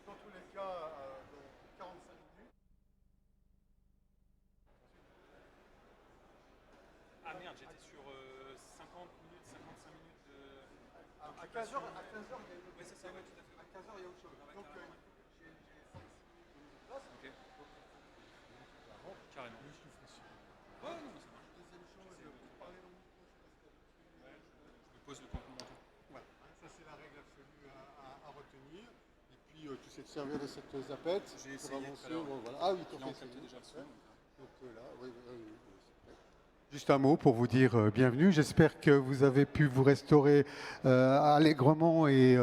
dans tous les cas, 45 minutes. Ah merde, j'étais sur 50 minutes, 55 minutes de... À 15h, il y a une autre. Oui, c'est ça, ouais, tout à fait. À 15h, il y a autre chose. Ah ouais, Donc, carrément. j'ai 5-6 minutes de place. Ok. Carrément. Oui, je te ferai suivre. Ouais, non, mais ça marche. Deuxième chose, parler dans le micro, je sais pas si t'as Ouais, l'habitude. je me pose le contenant manteau. Voilà, ça c'est la règle absolue à retenir. Et puis, tu sais te servir de cette zapette. J'ai pour essayé avancer. tout à l'heure. Bon, voilà. Ah oui, tu Là, as on fait capte essayer. déjà le son. Donc là, oui, c'est fait. Juste un mot pour vous dire bienvenue. J'espère que vous avez pu vous restaurer allègrement et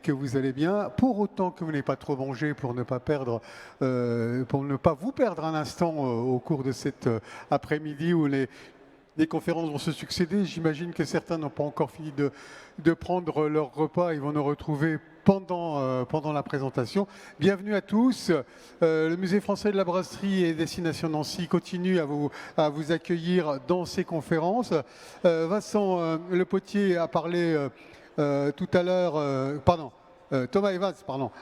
que vous allez bien. Pour autant que vous n'ayez pas trop mangé pour ne pas perdre, pour ne pas vous perdre un instant au cours de cet après-midi où les conférences vont se succéder. J'imagine que certains n'ont pas encore fini de prendre leur repas. Ils vont nous retrouver pendant la présentation. Bienvenue à tous. Le Musée français de la brasserie et Destination Nancy continue à vous accueillir dans ces conférences. Vincent Le Potier a parlé tout à l'heure, Thomas Evans,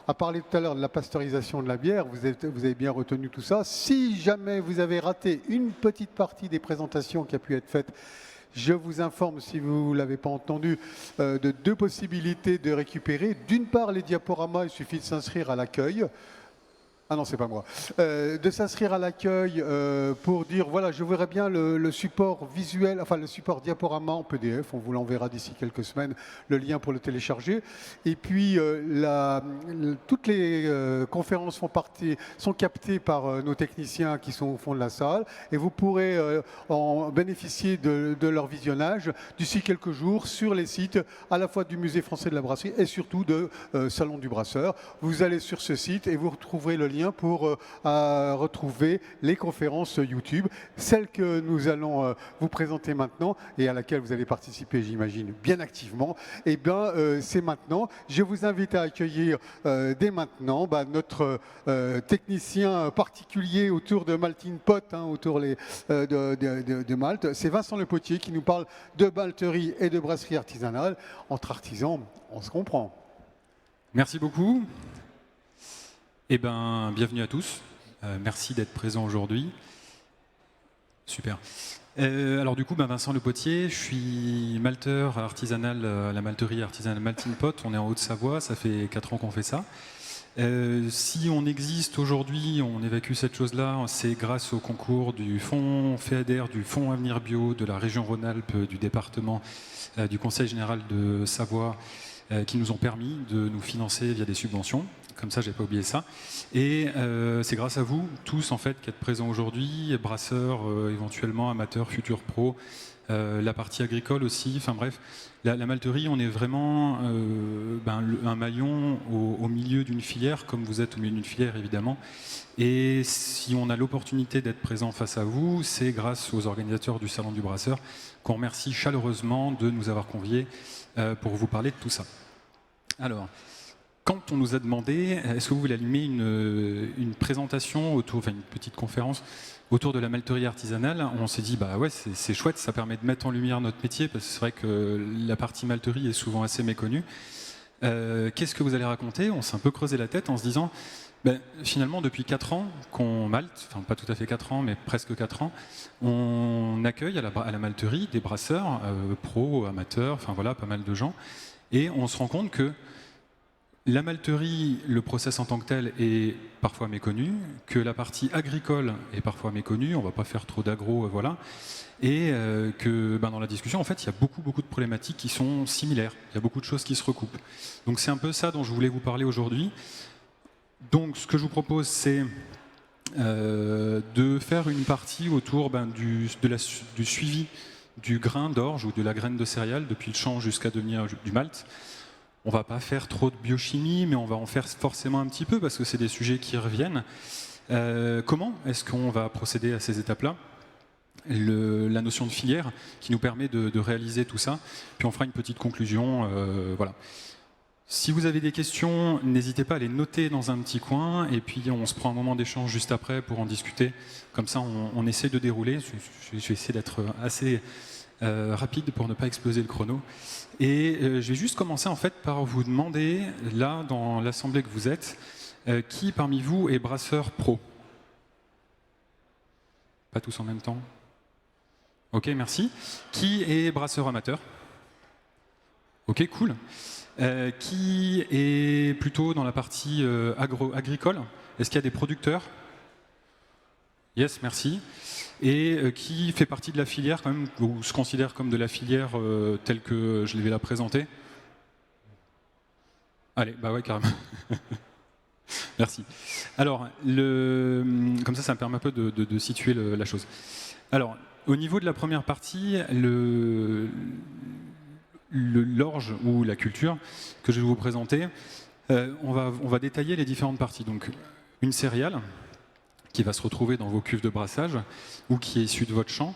a parlé tout à l'heure de la pasteurisation de la bière. Vous avez bien retenu tout ça. Si jamais vous avez raté une petite partie des présentations qui a pu être faite, je vous informe, si vous ne l'avez pas entendu, de deux possibilités de récupérer. D'une part, les diaporamas, il suffit de s'inscrire à l'accueil. Ah non, c'est pas moi. De s'inscrire à l'accueil pour dire, voilà, je voudrais bien le support visuel, enfin le support diaporama en PDF, on vous l'enverra d'ici quelques semaines, le lien pour le télécharger. Et puis, toutes les conférences sont captées par nos techniciens qui sont au fond de la salle, et vous pourrez en bénéficier de leur visionnage d'ici quelques jours sur les sites à la fois du Musée français de la brasserie et surtout de Salon du Brasseur. Vous allez sur ce site et vous retrouverez le lien pour retrouver les conférences YouTube, celle que nous allons vous présenter maintenant et à laquelle vous allez participer, j'imagine, bien activement. Et bien, c'est maintenant. Je vous invite à accueillir dès maintenant notre technicien particulier autour de Malting Pot, autour de Malte. C'est Vincent Le Potier qui nous parle de malterie et de brasserie artisanale. Entre artisans, on se comprend. Merci beaucoup. Eh bien, bienvenue à tous. Merci d'être présents aujourd'hui. Super. Alors du coup, Vincent Le Potier, je suis malteur artisanal à la malterie artisanale Malting Pot. On est en Haute-Savoie, ça fait 4 ans qu'on fait ça. Si on existe aujourd'hui, on évacue cette chose-là, c'est grâce au concours du fonds FEADER, du Fonds Avenir Bio, de la région Rhône-Alpes, du département, du Conseil général de Savoie, qui nous ont permis de nous financer via des subventions. Comme ça, j'ai pas oublié ça. Et c'est grâce à vous, tous, en fait, qui êtes présents aujourd'hui, brasseurs, éventuellement amateurs, futurs pros, la partie agricole aussi. Enfin bref, la malterie, on est vraiment un maillon au milieu d'une filière, comme vous êtes au milieu d'une filière, évidemment. Et si on a l'opportunité d'être présent face à vous, c'est grâce aux organisateurs du Salon du Brasseur, qu'on remercie chaleureusement de nous avoir conviés pour vous parler de tout ça. Alors, quand on nous a demandé, est-ce que vous voulez animer une présentation autour, enfin une petite conférence autour de la malterie artisanale, on s'est dit, bah ouais, c'est chouette, ça permet de mettre en lumière notre métier, parce que c'est vrai que la partie malterie est souvent assez méconnue. Qu'est-ce que vous allez raconter? On s'est un peu creusé la tête en se disant, finalement, depuis 4 ans qu'on malte, enfin pas tout à fait 4 ans, mais presque 4 ans, on accueille à la malterie des brasseurs, pros, amateurs, enfin voilà, pas mal de gens, et on se rend compte que la malterie, le process en tant que tel est parfois méconnu, que la partie agricole est parfois méconnue, on ne va pas faire trop d'agro, voilà, et que dans la discussion, en fait, il y a beaucoup de problématiques qui sont similaires, il y a beaucoup de choses qui se recoupent. Donc c'est un peu ça dont je voulais vous parler aujourd'hui. Donc ce que je vous propose, c'est de faire une partie autour du suivi du grain d'orge ou de la graine de céréales, depuis le champ jusqu'à devenir du malt. On ne va pas faire trop de biochimie, mais on va en faire forcément un petit peu parce que c'est des sujets qui reviennent. Comment est-ce qu'on va procéder à ces étapes-là? La notion de filière qui nous permet de réaliser tout ça. Puis on fera une petite conclusion. Voilà. Si vous avez des questions, n'hésitez pas à les noter dans un petit coin et puis on se prend un moment d'échange juste après pour en discuter. Comme ça, on essaie de dérouler. Je vais essayer d'être assez rapide pour ne pas exploser le chrono. Et je vais juste commencer en fait par vous demander, là, dans l'assemblée que vous êtes, Qui parmi vous est brasseur pro? Pas tous en même temps. Ok, merci. Qui est brasseur amateur? Ok, cool. Qui est plutôt dans la partie agricole? Est-ce qu'il y a des producteurs? Yes, merci. Et qui fait partie de la filière quand même, ou se considère comme de la filière telle que je vais la présenter? Allez, bah ouais, carrément. Merci. Alors, comme ça me permet un peu de situer la chose. Alors, au niveau de la première partie, l'orge ou la culture que je vais vous présenter, on va détailler les différentes parties. Donc, une céréale qui va se retrouver dans vos cuves de brassage ou qui est issue de votre champ.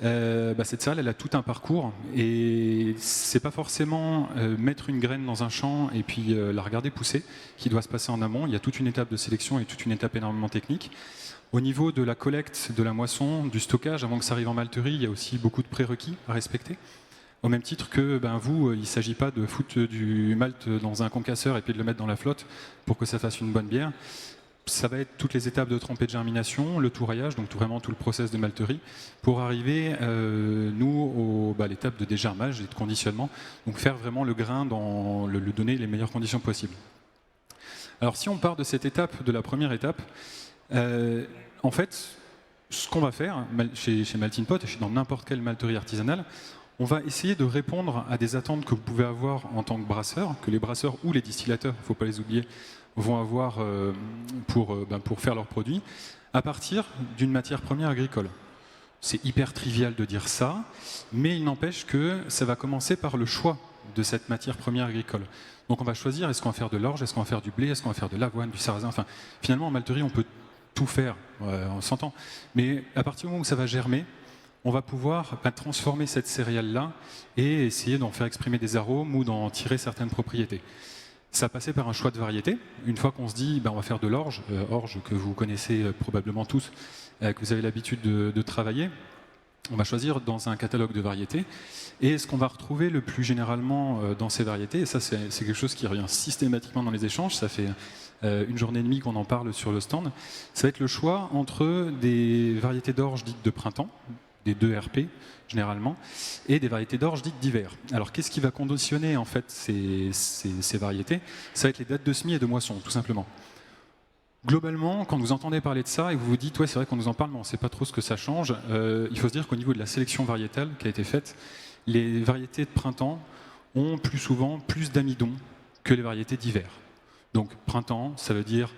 Cette céréale, elle a tout un parcours et c'est pas forcément mettre une graine dans un champ et puis la regarder pousser qui doit se passer en amont. Il y a toute une étape de sélection et toute une étape énormément technique. Au niveau de la collecte, de la moisson, du stockage, avant que ça arrive en malterie, il y a aussi beaucoup de prérequis à respecter. Au même titre que vous, il ne s'agit pas de foutre du malt dans un concasseur et puis de le mettre dans la flotte pour que ça fasse une bonne bière. Ça va être toutes les étapes de trempée de germination, le tourraillage, donc vraiment tout le process de malterie, pour arriver, à l'étape de dégermage et de conditionnement, donc faire vraiment le grain, le donner les meilleures conditions possibles. Alors si on part de cette étape, de la première étape, en fait, ce qu'on va faire chez Maltin Pot et dans n'importe quelle malterie artisanale, on va essayer de répondre à des attentes que vous pouvez avoir en tant que brasseur, que les brasseurs ou les distillateurs, il ne faut pas les oublier, vont avoir pour faire leurs produits, à partir d'une matière première agricole. C'est hyper trivial de dire ça, mais il n'empêche que ça va commencer par le choix de cette matière première agricole. Donc on va choisir, est-ce qu'on va faire de l'orge, est-ce qu'on va faire du blé, est-ce qu'on va faire de l'avoine, du sarrasin, enfin finalement en malterie on peut tout faire, on s'entend, mais à partir du moment où ça va germer, on va pouvoir transformer cette céréale-là et essayer d'en faire exprimer des arômes ou d'en tirer certaines propriétés. Ça passait par un choix de variété. Une fois qu'on se dit, on va faire de l'orge, orge que vous connaissez probablement tous, que vous avez l'habitude de travailler, on va choisir dans un catalogue de variétés. Et ce qu'on va retrouver le plus généralement dans ces variétés, et ça c'est quelque chose qui revient systématiquement dans les échanges, ça fait une journée et demie qu'on en parle sur le stand, ça va être le choix entre des variétés d'orge dites de printemps, des 2 RP généralement, et des variétés d'orge dites d'hiver. Alors qu'est-ce qui va conditionner en fait ces variétés? Ça va être les dates de semis et de moisson, tout simplement. Globalement, quand vous entendez parler de ça et que vous vous dites ouais c'est vrai qu'on nous en parle mais on ne sait pas trop ce que ça change, il faut se dire qu'au niveau de la sélection variétale qui a été faite, les variétés de printemps ont plus souvent plus d'amidon que les variétés d'hiver. Donc printemps, ça veut dire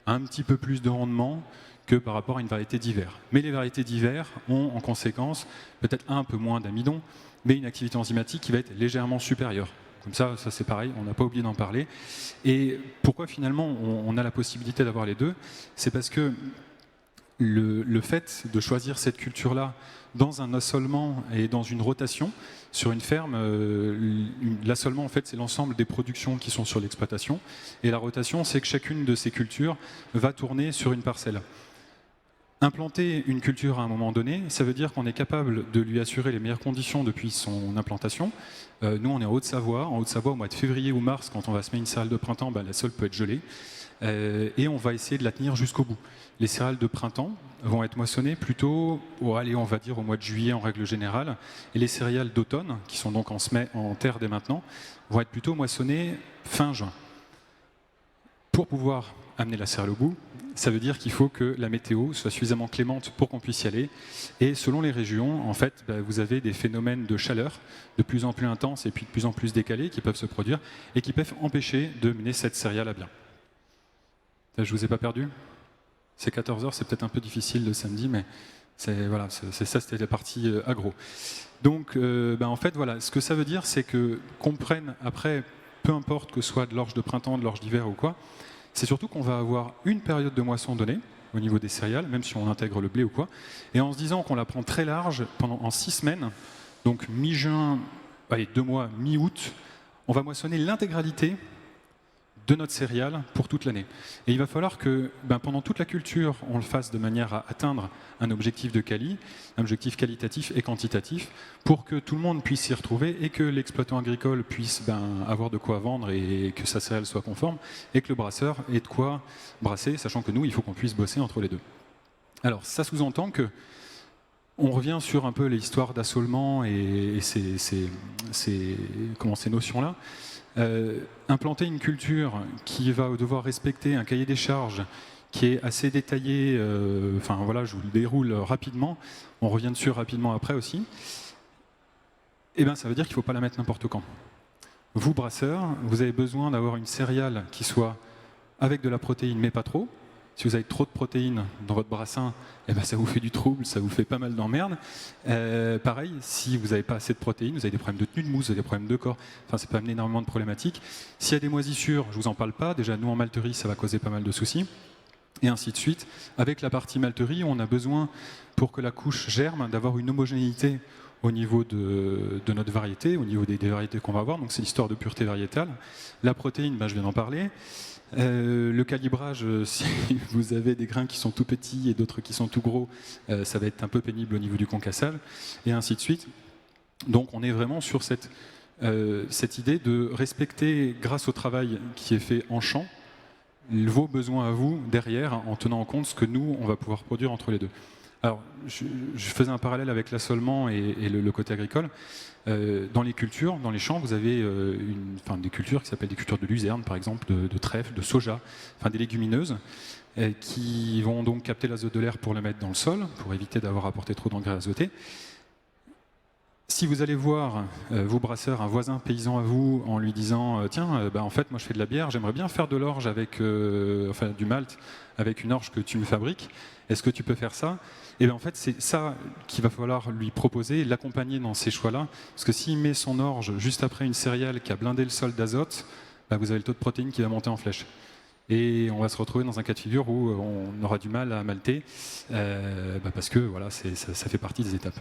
un petit peu plus de rendement que par rapport à une variété d'hiver. Mais les variétés d'hiver ont en conséquence peut-être un peu moins d'amidon, mais une activité enzymatique qui va être légèrement supérieure. Comme ça c'est pareil, on n'a pas oublié d'en parler. Et pourquoi finalement on a la possibilité d'avoir les deux? C'est parce que le fait de choisir cette culture-là dans un assolement et dans une rotation sur une ferme, l'assolement en fait c'est l'ensemble des productions qui sont sur l'exploitation et la rotation c'est que chacune de ces cultures va tourner sur une parcelle. Implanter une culture à un moment donné, ça veut dire qu'on est capable de lui assurer les meilleures conditions depuis son implantation. Nous, on est en Haute-Savoie. En Haute-Savoie, au mois de février ou mars, quand on va semer une céréale de printemps, la sole peut être gelée. Et on va essayer de la tenir jusqu'au bout. Les céréales de printemps vont être moissonnées plutôt, on va dire au mois de juillet en règle générale. Et les céréales d'automne, qui sont donc en terre dès maintenant, vont être plutôt moissonnées fin juin. Pour pouvoir amener la céréale au bout, ça veut dire qu'il faut que la météo soit suffisamment clémente pour qu'on puisse y aller. Et selon les régions, en fait, vous avez des phénomènes de chaleur de plus en plus intenses et puis de plus en plus décalés qui peuvent se produire et qui peuvent empêcher de mener cette céréale à bien. Je ne vous ai pas perdu? C'est 14h, c'est peut-être un peu difficile le samedi, mais voilà, c'était la partie agro. Donc, en fait, voilà, ce que ça veut dire, c'est qu'on prenne après, peu importe que ce soit de l'orge de printemps, de l'orge d'hiver ou quoi, c'est surtout qu'on va avoir une période de moisson donnée au niveau des céréales, même si on intègre le blé ou quoi, et en se disant qu'on la prend très large en 6 semaines, donc mi-juin, 2 mois, mi-août, on va moissonner l'intégralité de notre céréale pour toute l'année. Et il va falloir que pendant toute la culture, on le fasse de manière à atteindre un objectif de quali, un objectif qualitatif et quantitatif, pour que tout le monde puisse s'y retrouver et que l'exploitant agricole puisse avoir de quoi vendre et que sa céréale soit conforme, et que le brasseur ait de quoi brasser, sachant que nous, il faut qu'on puisse bosser entre les deux. Alors, ça sous-entend que on revient sur un peu l'histoire d'assolement et ces notions-là. Implanter une culture qui va devoir respecter un cahier des charges qui est assez détaillé, je vous le déroule rapidement, on revient dessus rapidement après aussi, ça veut dire qu'il ne faut pas la mettre n'importe quand. Vous, brasseurs, vous avez besoin d'avoir une céréale qui soit avec de la protéine, mais pas trop. Si vous avez trop de protéines dans votre brassin, ça vous fait du trouble, ça vous fait pas mal d'emmerdes. Pareil, si vous n'avez pas assez de protéines, vous avez des problèmes de tenue de mousse, vous avez des problèmes de corps, ça peut amener énormément de problématiques. S'il y a des moisissures, je ne vous en parle pas, déjà nous en malterie, ça va causer pas mal de soucis. Et ainsi de suite. Avec la partie malterie, on a besoin, pour que la couche germe, d'avoir une homogénéité au niveau de notre variété, au niveau des variétés qu'on va avoir, donc c'est l'histoire de pureté variétale. La protéine, je viens d'en parler. Le calibrage, si vous avez des grains qui sont tout petits et d'autres qui sont tout gros, ça va être un peu pénible au niveau du concassage, et ainsi de suite. Donc on est vraiment sur cette idée de respecter, grâce au travail qui est fait en champ, vos besoins à vous derrière, en tenant en compte ce que nous, on va pouvoir produire entre les deux. Alors, je faisais un parallèle avec l'assolement et le côté agricole. Dans les cultures, dans les champs, vous avez des cultures qui s'appellent des cultures de luzerne, par exemple, de trèfle, de soja, des légumineuses, qui vont donc capter l'azote de l'air pour le mettre dans le sol, pour éviter d'avoir apporté trop d'engrais azotés. Si vous allez voir, vous brasseurs, un voisin paysan à vous, en lui disant tiens, en fait, moi je fais de la bière, j'aimerais bien faire de l'orge avec, du malt avec une orge que tu me fabriques, est-ce que tu peux faire ça? Et en fait, c'est ça qu'il va falloir lui proposer, l'accompagner dans ces choix-là, parce que s'il met son orge juste après une céréale qui a blindé le sol d'azote, vous avez le taux de protéines qui va monter en flèche. Et on va se retrouver dans un cas de figure où on aura du mal à malter, parce que voilà, ça fait partie des étapes.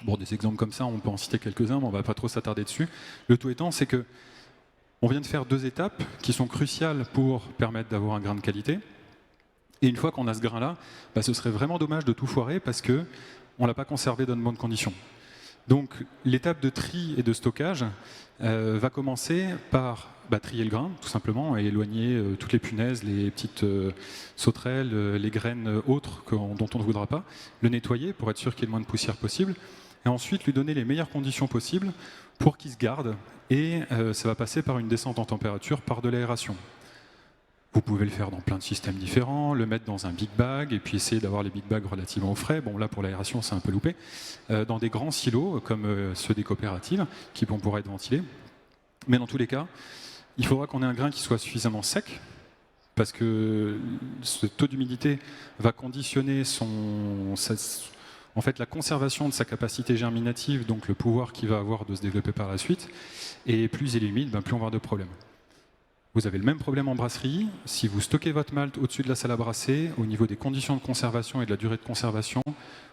Bon, des exemples comme ça, on peut en citer quelques-uns, mais on ne va pas trop s'attarder dessus. Le tout étant, c'est que on vient de faire 2 étapes qui sont cruciales pour permettre d'avoir un grain de qualité. Et une fois qu'on a ce grain-là, ce serait vraiment dommage de tout foirer parce qu'on ne l'a pas conservé dans de bonnes conditions. Donc l'étape de tri et de stockage va commencer par trier le grain, tout simplement, et éloigner toutes les punaises, les petites sauterelles, les graines autres dont on ne voudra pas, le nettoyer pour être sûr qu'il y ait le moins de poussière possible, et ensuite lui donner les meilleures conditions possibles pour qu'il se garde, et ça va passer par une descente en température, par de l'aération. Vous pouvez le faire dans plein de systèmes différents, le mettre dans un big bag et puis essayer d'avoir les big bags relativement au frais. Bon, là, pour l'aération, c'est un peu loupé. Dans des grands silos, comme ceux des coopératives, qui vont pouvoir être ventilés. Mais dans tous les cas, il faudra qu'on ait un grain qui soit suffisamment sec, parce que ce taux d'humidité va conditionner la conservation de sa capacité germinative, donc le pouvoir qu'il va avoir de se développer par la suite. Et plus il est humide, plus on va avoir de problèmes. Vous avez le même problème en brasserie. Si vous stockez votre malt au-dessus de la salle à brasser, au niveau des conditions de conservation et de la durée de conservation,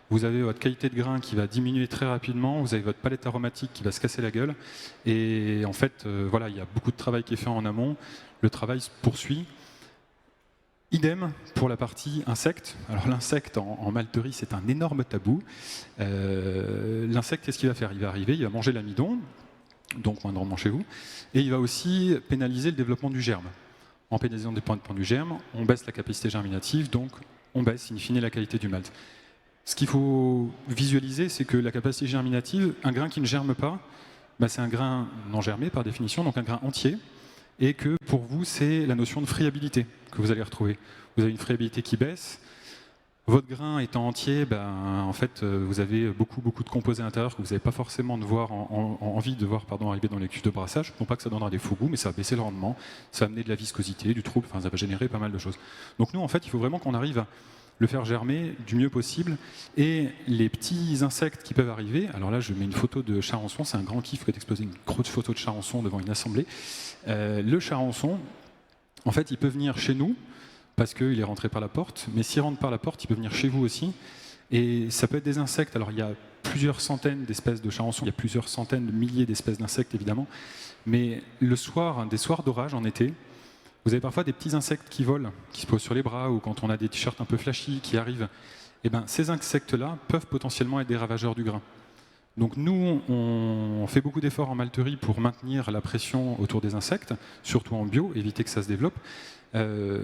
vous avez votre qualité de grain qui va diminuer très rapidement, vous avez votre palette aromatique qui va se casser la gueule. Et en fait, il y a beaucoup de travail qui est fait en amont. Le travail se poursuit. Idem pour la partie insecte. Alors l'insecte en malterie, c'est un énorme tabou. L'insecte, qu'est-ce qu'il va faire? Il va arriver, il va manger l'amidon, donc moins de rendement chez vous, et il va aussi pénaliser le développement du germe. En pénalisant le développement du germe, on baisse la capacité germinative, donc on baisse in fine la qualité du malt. Ce qu'il faut visualiser, c'est que la capacité germinative, un grain qui ne germe pas, c'est un grain non germé par définition, donc un grain entier, et que pour vous, c'est la notion de friabilité que vous allez retrouver. Vous avez une friabilité qui baisse. Votre grain étant entier, en fait, vous avez beaucoup de composés à l'intérieur que vous n'avez pas forcément envie de voir arriver dans les cuves de brassage. Non pas que ça donnera des faux goûts, mais ça va baisser le rendement, ça va amener de la viscosité, du trouble, ça va générer pas mal de choses. Donc nous, en fait, il faut vraiment qu'on arrive à le faire germer du mieux possible. Et les petits insectes qui peuvent arriver, alors là, je mets une photo de charançon, c'est un grand kiff que d'exposer une grosse photo de charançon devant une assemblée. Le charançon, en fait, il peut venir chez nous, parce qu'il est rentré par la porte, mais s'il rentre par la porte, il peut venir chez vous aussi. Et ça peut être des insectes. Alors il y a plusieurs centaines d'espèces de charançons, il y a plusieurs centaines de milliers d'espèces d'insectes évidemment, mais le soir, des soirs d'orage en été, Vous avez parfois des petits insectes qui volent, qui se posent sur les bras, ou quand on a des t-shirts un peu flashy qui arrivent. Et ben, ces insectes-là peuvent potentiellement être des ravageurs du grain. Donc nous, on fait beaucoup d'efforts en malterie pour maintenir la pression autour des insectes, surtout en bio, éviter que ça se développe.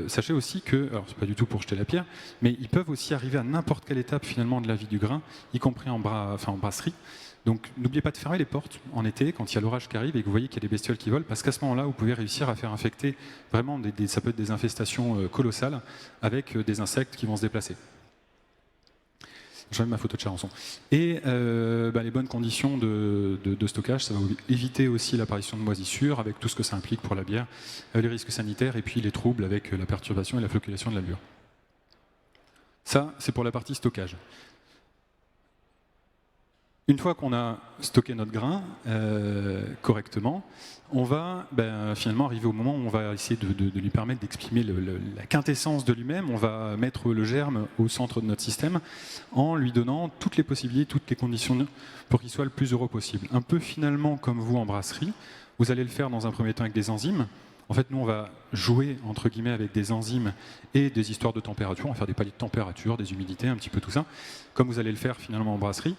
Sachez aussi que, alors c'est pas du tout pour jeter la pierre, mais ils peuvent aussi arriver à n'importe quelle étape finalement de la vie du grain, y compris en brasserie. Donc n'oubliez pas de fermer les portes en été quand il y a l'orage qui arrive et que vous voyez qu'il y a des bestioles qui volent, parce qu'à ce moment-là, vous pouvez réussir à faire infecter vraiment ça peut être des infestations colossales avec des insectes qui vont se déplacer. J'enlève ma photo de charançon. Et les bonnes conditions de stockage, ça va éviter aussi l'apparition de moisissures avec tout ce que ça implique pour la bière, les risques sanitaires et puis les troubles avec la perturbation et la flocculation de la levure. Ça, c'est pour la partie stockage. Une fois qu'on a stocké notre grain correctement, on va finalement arriver au moment où on va essayer de lui permettre d'exprimer la quintessence de lui-même. On va mettre le germe au centre de notre système en lui donnant toutes les possibilités, toutes les conditions pour qu'il soit le plus heureux possible. Un peu finalement comme vous en brasserie, vous allez le faire dans un premier temps avec des enzymes. En fait, nous, on va jouer, entre guillemets, avec des enzymes et des histoires de température. On va faire des paliers de température, des humidités, un petit peu tout ça, comme vous allez le faire finalement en brasserie.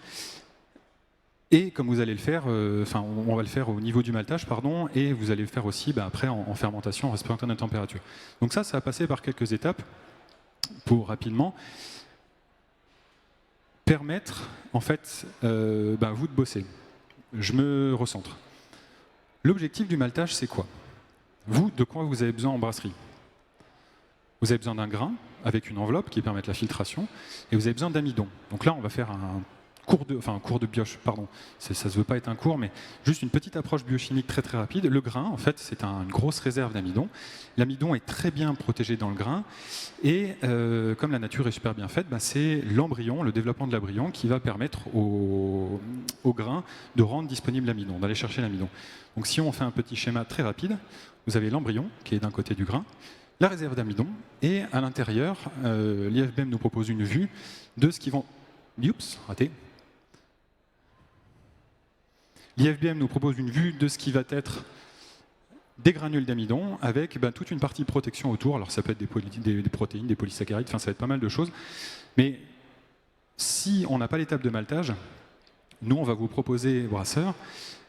Et comme vous allez le faire, on va le faire au niveau du maltage, pardon, et vous allez le faire aussi après en fermentation, en respirateur de température. Donc ça va passer par quelques étapes pour rapidement permettre, en fait, vous de bosser. Je me recentre. L'objectif du maltage, c'est quoi? Vous, de quoi vous avez besoin en brasserie? Vous avez besoin d'un grain avec une enveloppe qui permette la filtration, et vous avez besoin d'amidon. Donc là, on va faire un cours de bioche, pardon, ça ne se veut pas être un cours, mais juste une petite approche biochimique très très rapide. Le grain, en fait, c'est une grosse réserve d'amidon. L'amidon est très bien protégé dans le grain, et comme la nature est super bien faite, c'est l'embryon, le développement de l'embryon qui va permettre au grain de rendre disponible l'amidon, d'aller chercher l'amidon. Donc si on fait un petit schéma très rapide, vous avez l'embryon qui est d'un côté du grain, la réserve d'amidon, et à l'intérieur, l'IFBM nous propose une vue de ce qui vont... Oups, raté. L'IFBM nous propose une vue de ce qui va être des granules d'amidon avec toute une partie de protection autour. Alors ça peut être des protéines, des polysaccharides, ça va être pas mal de choses. Mais si on n'a pas l'étape de maltage, nous on va vous proposer, brasseurs,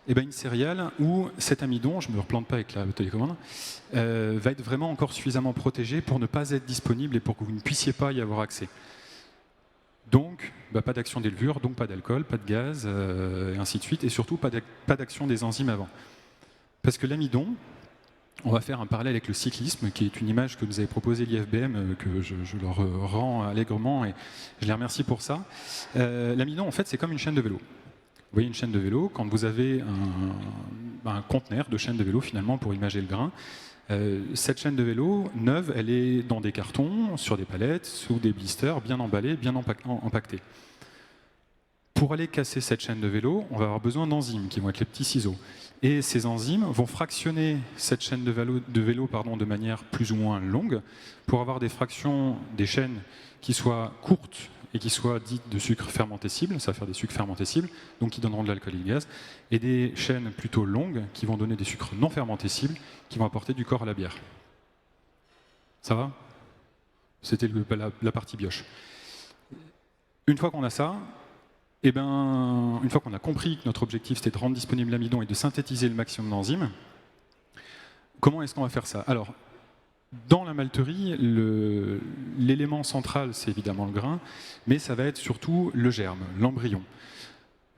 une céréale où cet amidon, je ne me replante pas avec la télécommande, va être vraiment encore suffisamment protégé pour ne pas être disponible et pour que vous ne puissiez pas y avoir accès. Donc, pas d'action des levures, donc pas d'alcool, pas de gaz, et ainsi de suite, et surtout pas d'action des enzymes avant. Parce que l'amidon, on va faire un parallèle avec le cyclisme, qui est une image que nous avait proposée l'IFBM, que je leur rends allègrement, et je les remercie pour ça. L'amidon, en fait, c'est comme une chaîne de vélo. Vous voyez une chaîne de vélo, quand vous avez un conteneur de chaîne de vélo, finalement, pour imager le grain, cette chaîne de vélo neuve, elle est dans des cartons, sur des palettes, sous des blisters, bien emballés, bien empaquetés. Pour aller casser cette chaîne de vélo, on va avoir besoin d'enzymes qui vont être les petits ciseaux. Et ces enzymes vont fractionner cette chaîne de vélo de manière plus ou moins longue pour avoir des fractions des chaînes qui soient courtes et qui soient dites de sucre fermentescible, ça va faire des sucres fermentescibles, donc qui donneront de l'alcool et du gaz, et des chaînes plutôt longues qui vont donner des sucres non fermentescibles, qui vont apporter du corps à la bière. Ça va? C'était la partie bioche. Une fois qu'on a ça, une fois qu'on a compris que notre objectif c'était de rendre disponible l'amidon et de synthétiser le maximum d'enzymes, comment est-ce qu'on va faire ça? Alors, dans la malterie, l'élément central, c'est évidemment le grain, mais ça va être surtout le germe, l'embryon.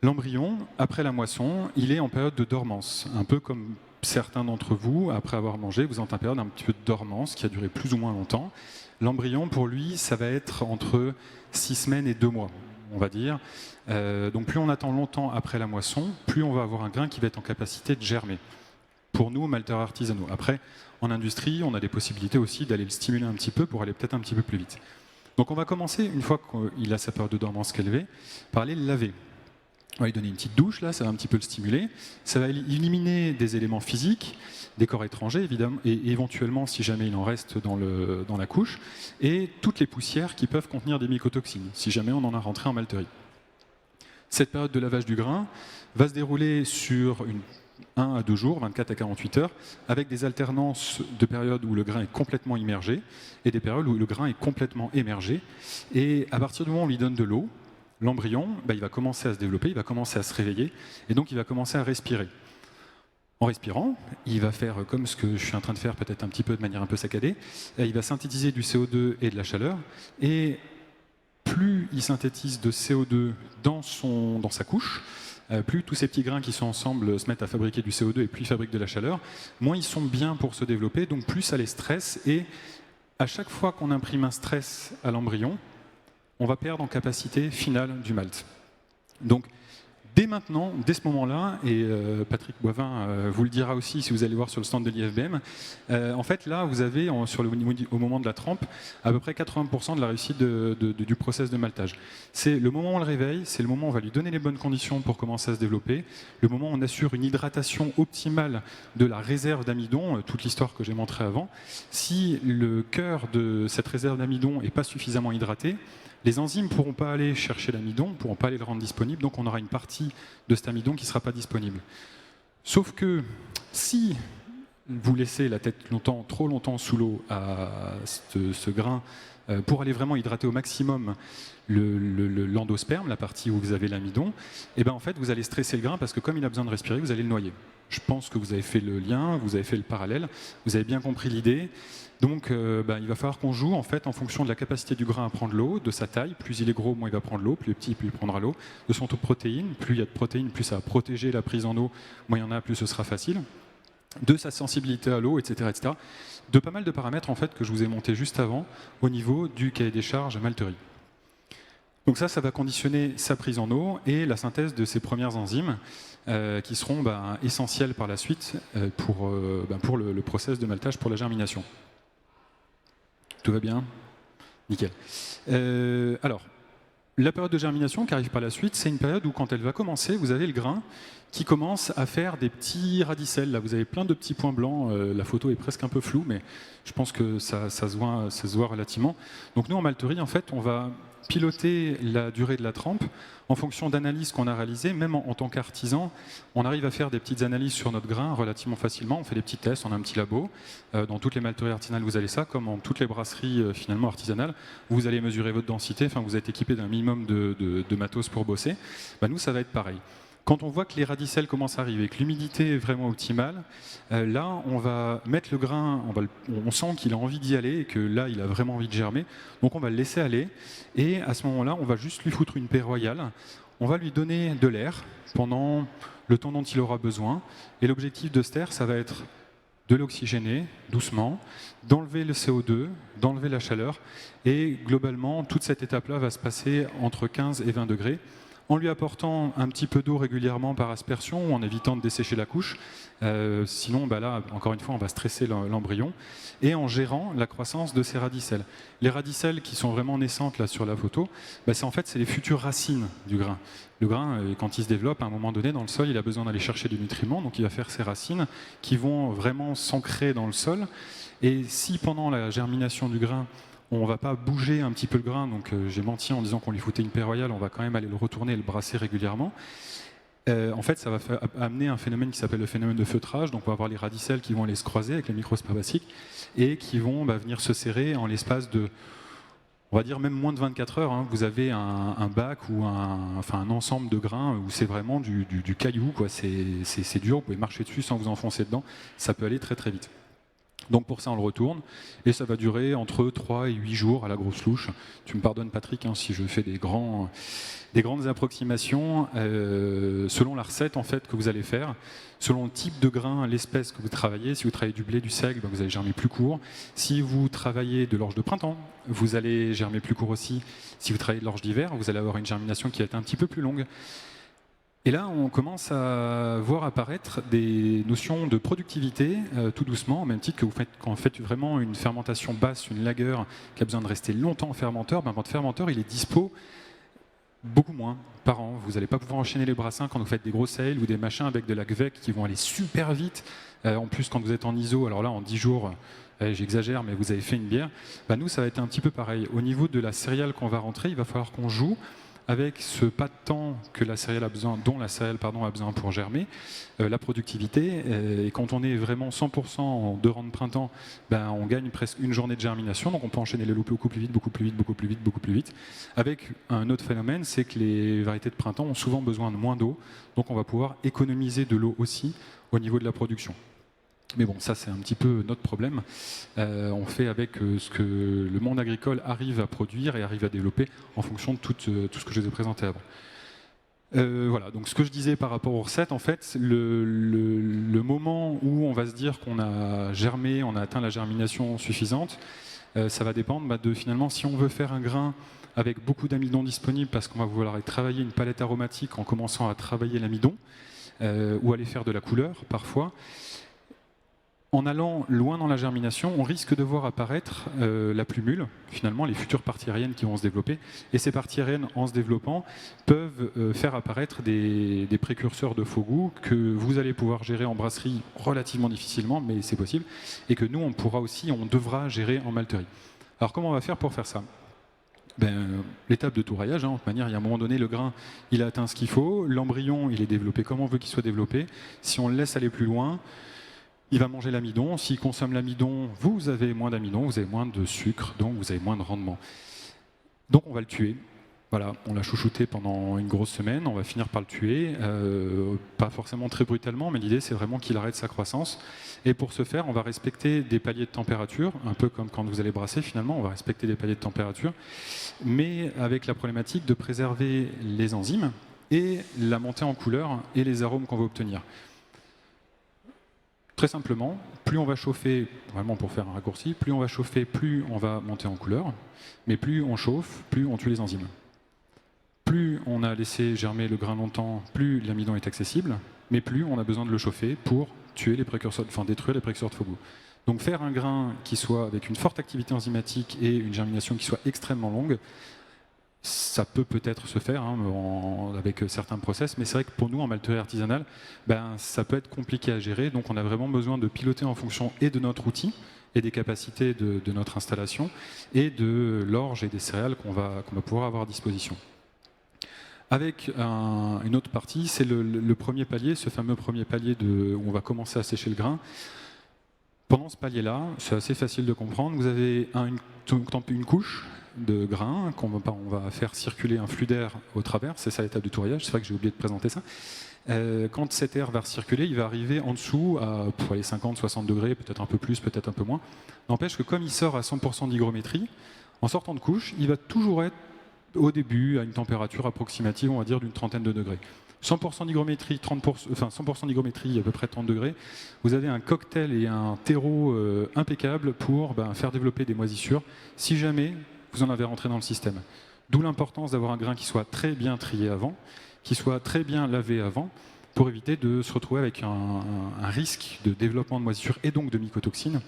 L'embryon, après la moisson, il est en période de dormance, un peu comme certains d'entre vous, après avoir mangé, vous êtes en période un petit peu de dormance qui a duré plus ou moins longtemps. L'embryon, pour lui, ça va être entre 6 semaines et 2 mois, on va dire. Donc plus on attend longtemps après la moisson, plus on va avoir un grain qui va être en capacité de germer. Pour nous, malteurs artisanaux. Après, en industrie, on a des possibilités aussi d'aller le stimuler un petit peu pour aller peut-être un petit peu plus vite. Donc on va commencer, une fois qu'il a sa période de dormance élevée, par aller le laver. On va lui donner une petite douche, là, ça va un petit peu le stimuler. Ça va éliminer des éléments physiques, des corps étrangers, évidemment, et éventuellement, si jamais il en reste dans la couche, et toutes les poussières qui peuvent contenir des mycotoxines, si jamais on en a rentré en malterie. Cette période de lavage du grain va se dérouler sur 1 à 2 jours, 24 à 48 heures, avec des alternances de périodes où le grain est complètement immergé et des périodes où le grain est complètement émergé. Et à partir du moment où on lui donne de l'eau, l'embryon, il va commencer à se développer, il va commencer à se réveiller, et donc il va commencer à respirer. En respirant, il va faire comme ce que je suis en train de faire, peut-être un petit peu de manière un peu saccadée, il va synthétiser du CO2 et de la chaleur, et plus il synthétise de CO2 dans sa couche, plus tous ces petits grains qui sont ensemble se mettent à fabriquer du CO2 et plus ils fabriquent de la chaleur, moins ils sont bien pour se développer, donc plus ça les stresse. Et à chaque fois qu'on imprime un stress à l'embryon, on va perdre en capacité finale du malt. Donc dès maintenant, dès ce moment-là, et Patrick Boivin vous le dira aussi si vous allez voir sur le stand de l'IFBM, en fait là vous avez au moment de la trempe à peu près 80% de la réussite du process de maltage. C'est le moment où on le réveille, c'est le moment où on va lui donner les bonnes conditions pour commencer à se développer, le moment où on assure une hydratation optimale de la réserve d'amidon, toute l'histoire que j'ai montrée avant. Si le cœur de cette réserve d'amidon n'est pas suffisamment hydraté, les enzymes ne pourront pas aller chercher l'amidon, ne pourront pas aller le rendre disponible, donc on aura une partie de cet amidon qui ne sera pas disponible. Sauf que si vous laissez la tête trop longtemps sous l'eau à ce grain pour aller vraiment hydrater au maximum l'endosperme, la partie où vous avez l'amidon, et en fait vous allez stresser le grain parce que comme il a besoin de respirer, vous allez le noyer. Je pense que vous avez fait le lien, vous avez fait le parallèle, vous avez bien compris l'idée. Donc il va falloir qu'on joue en fait en fonction de la capacité du grain à prendre l'eau, de sa taille. Plus il est gros, moins il va prendre l'eau. Plus il est petit, plus il prendra l'eau. De son taux de protéines. Plus il y a de protéines, plus ça va protéger la prise en eau. Moins il y en a, plus ce sera facile. De sa sensibilité à l'eau, etc., etc. De pas mal de paramètres en fait que je vous ai montés juste avant au niveau du cahier des charges malterie. Donc ça va conditionner sa prise en eau et la synthèse de ses premières enzymes qui seront essentielles par la suite pour le process de maltage pour la germination. Tout va bien? Nickel. Alors, la période de germination qui arrive par la suite, c'est une période où quand elle va commencer, vous avez le grain qui commence à faire des petits radicelles. Là, vous avez plein de petits points blancs. La photo est presque un peu floue, mais je pense que ça se voit relativement. Donc nous, en malterie, en fait, on va piloter la durée de la trempe en fonction d'analyses qu'on a réalisées. Même en tant qu'artisan, on arrive à faire des petites analyses sur notre grain relativement facilement. On fait des petits tests, on a un petit labo. Dans toutes les malteries artisanales, vous avez ça, comme en toutes les brasseries finalement artisanales. Vous allez mesurer votre densité, vous êtes équipé d'un minimum de matos pour bosser. Nous, ça va être pareil. Quand on voit que les radicelles commencent à arriver, que l'humidité est vraiment optimale, là, on va mettre le grain, on sent qu'il a envie d'y aller et que là, il a vraiment envie de germer. Donc, on va le laisser aller. Et à ce moment-là, on va juste lui foutre une paix royale. On va lui donner de l'air pendant le temps dont il aura besoin. Et l'objectif de cet air, ça va être de l'oxygéner doucement, d'enlever le CO2, d'enlever la chaleur. Et globalement, toute cette étape-là va se passer entre 15 et 20 degrés. En lui apportant un petit peu d'eau régulièrement par aspersion ou en évitant de dessécher la couche. Sinon, là, encore une fois, on va stresser l'embryon. Et en gérant la croissance de ces radicelles. Les radicelles qui sont vraiment naissantes là sur la photo, c'est les futures racines du grain. Le grain, quand il se développe, à un moment donné, dans le sol, il a besoin d'aller chercher du nutriment. Donc il va faire ses racines qui vont vraiment s'ancrer dans le sol. Et si pendant la germination du grain, on ne va pas bouger un petit peu le grain, donc j'ai menti en disant qu'on lui foutait une paix royale, on va quand même aller le retourner et le brasser régulièrement. En fait, ça va amener un phénomène qui s'appelle le phénomène de feutrage, donc on va avoir les radicelles qui vont aller se croiser avec les microsparaciques et qui vont venir se serrer en l'espace de, on va dire même moins de 24 heures. Vous avez un bac ou un ensemble de grains où c'est vraiment du caillou, quoi. C'est dur, vous pouvez marcher dessus sans vous enfoncer dedans, ça peut aller très très vite. Donc pour ça, on le retourne, et ça va durer entre 3 et 8 jours à la grosse louche. Tu me pardonnes, Patrick, si je fais des grandes approximations, selon la recette en fait, que vous allez faire, selon le type de grain, l'espèce que vous travaillez. Si vous travaillez du blé, du seigle, vous allez germer plus court. Si vous travaillez de l'orge de printemps, vous allez germer plus court aussi. Si vous travaillez de l'orge d'hiver, vous allez avoir une germination qui va être un petit peu plus longue. Et là, on commence à voir apparaître des notions de productivité tout doucement, au même titre que quand vous faites vraiment une fermentation basse, une lager qui a besoin de rester longtemps au fermenteur, votre fermenteur, il est dispo beaucoup moins par an. Vous n'allez pas pouvoir enchaîner les brassins quand vous faites des gros sales ou des machins avec de la GVEC qui vont aller super vite. En plus, quand vous êtes en ISO, alors là, en 10 jours, j'exagère, mais vous avez fait une bière. Nous, ça va être un petit peu pareil. Au niveau de la céréale qu'on va rentrer, il va falloir qu'on joue avec ce pas de temps que la céréale a besoin, dont la céréale a besoin pour germer, la productivité. Et quand on est vraiment 100% en 2 rangs de printemps, on gagne presque une journée de germination, donc on peut enchaîner les lots beaucoup plus vite, beaucoup plus vite, beaucoup plus vite, beaucoup plus vite. Avec un autre phénomène, c'est que les variétés de printemps ont souvent besoin de moins d'eau, donc on va pouvoir économiser de l'eau aussi au niveau de la production. Mais bon, ça c'est un petit peu notre problème. On fait avec ce que le monde agricole arrive à produire et arrive à développer en fonction de tout ce que je vous ai présenté avant. Voilà, donc ce que je disais par rapport aux recettes, en fait, le moment où on va se dire qu'on a germé, on a atteint la germination suffisante, ça va dépendre de finalement si on veut faire un grain avec beaucoup d'amidon disponible parce qu'on va vouloir travailler une palette aromatique en commençant à travailler l'amidon ou aller faire de la couleur parfois. En allant loin dans la germination, on risque de voir apparaître la plumule, finalement les futures parties aériennes qui vont se développer. Et ces parties aériennes, en se développant, peuvent faire apparaître des précurseurs de faux goût que vous allez pouvoir gérer en brasserie relativement difficilement, mais c'est possible, et que nous, on devra gérer en malterie. Alors comment on va faire pour faire ça ? L'étape de touraillage, de toute manière, il y a un moment donné, le grain, il a atteint ce qu'il faut, l'embryon, il est développé comme on veut qu'il soit développé. Si on le laisse aller plus loin, il va manger l'amidon. S'il consomme l'amidon, vous avez moins d'amidon, vous avez moins de sucre, donc vous avez moins de rendement. Donc on va le tuer. Voilà, on l'a chouchouté pendant une grosse semaine, on va finir par le tuer, pas forcément très brutalement, mais l'idée c'est vraiment qu'il arrête sa croissance. Et pour ce faire, on va respecter des paliers de température, un peu comme quand vous allez brasser finalement, on va respecter des paliers de température, mais avec la problématique de préserver les enzymes et la montée en couleur et les arômes qu'on va obtenir. Très simplement, plus on va chauffer, vraiment pour faire un raccourci, plus on va chauffer, plus on va monter en couleur, mais plus on chauffe, plus on tue les enzymes. Plus on a laissé germer le grain longtemps, plus l'amidon est accessible, mais plus on a besoin de le chauffer pour tuer les précurseurs, détruire les précurseurs de faux goût. Donc faire un grain qui soit avec une forte activité enzymatique et une germination qui soit extrêmement longue, ça peut-être se faire avec certains process, mais c'est vrai que pour nous, en malterie artisanale, ça peut être compliqué à gérer. Donc on a vraiment besoin de piloter en fonction et de notre outil, et des capacités de notre installation, et de l'orge et des céréales qu'on va pouvoir avoir à disposition. Avec une autre partie, c'est le premier palier, ce fameux premier palier où on va commencer à sécher le grain. Pendant ce palier-là, c'est assez facile de comprendre, vous avez une couche de grains qu'on va faire circuler un flux d'air au travers, c'est ça l'étape du tourillage, c'est vrai que j'ai oublié de présenter ça. Quand cet air va circuler, il va arriver en dessous à 50-60 degrés, peut-être un peu plus, peut-être un peu moins. N'empêche que comme il sort à 100% d'hygrométrie, en sortant de couche, il va toujours être au début à une température approximative, on va dire, d'une trentaine de degrés. 100% d'hygrométrie, 100% d'hygrométrie, à peu près 30 degrés, vous avez un cocktail et un terreau impeccable pour faire développer des moisissures, si jamais vous en avez rentré dans le système. D'où l'importance d'avoir un grain qui soit très bien trié avant, qui soit très bien lavé avant, pour éviter de se retrouver avec un risque de développement de moisissures et donc de mycotoxines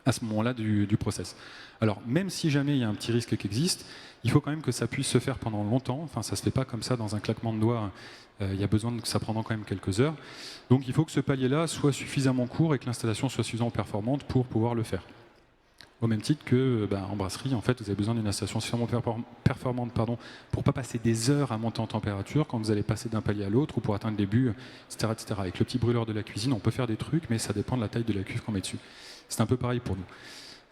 à ce moment-là du process. Alors, même si jamais il y a un petit risque qui existe, il faut quand même que ça puisse se faire pendant longtemps. Enfin, ça ne se fait pas comme ça dans un claquement de doigts. Il y a besoin que ça prenne quand même quelques heures. Donc, il faut que ce palier-là soit suffisamment court et que l'installation soit suffisamment performante pour pouvoir le faire. Au même titre que en brasserie, en fait, vous avez besoin d'une installation suffisamment performante pour ne pas passer des heures à monter en température quand vous allez passer d'un palier à l'autre ou pour atteindre les buts, etc., etc. Avec le petit brûleur de la cuisine, on peut faire des trucs, mais ça dépend de la taille de la cuve qu'on met dessus. C'est un peu pareil pour nous.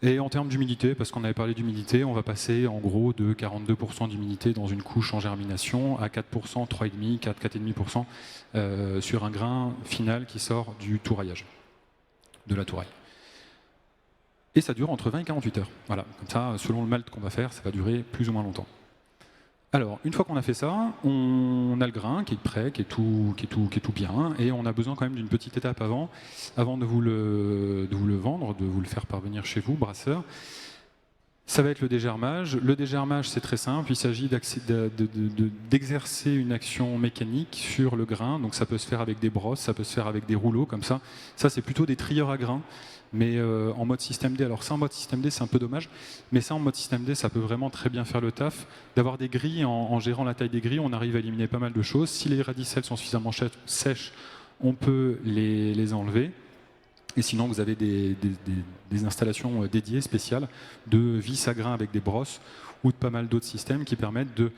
Et en termes d'humidité, parce qu'on avait parlé d'humidité, on va passer en gros de 42% d'humidité dans une couche en germination à 4%, 3,5%, 4, 4,5% sur un grain final qui sort du touraillage, de la touraille. Et ça dure entre 20 et 48 heures. Voilà, comme ça, selon le malt qu'on va faire, ça va durer plus ou moins longtemps. Alors, une fois qu'on a fait ça, on a le grain qui est prêt, qui est tout bien, et on a besoin quand même d'une petite étape avant de vous le vendre, de vous le faire parvenir chez vous, brasseur. Ça va être le dégermage. Le dégermage, c'est très simple. Il s'agit d'exercer une action mécanique sur le grain. Donc ça peut se faire avec des brosses, ça peut se faire avec des rouleaux comme ça. Ça, c'est plutôt des trieurs à grains, mais en mode système D. Alors ça, en mode système D, c'est un peu dommage, mais ça, en mode système D, ça peut vraiment très bien faire le taf. D'avoir des grilles, en gérant la taille des grilles, on arrive à éliminer pas mal de choses. Si les radicelles sont suffisamment sèches, on peut les enlever. Et sinon, vous avez des installations dédiées, spéciales, de vis à grains avec des brosses ou de pas mal d'autres systèmes qui permettent de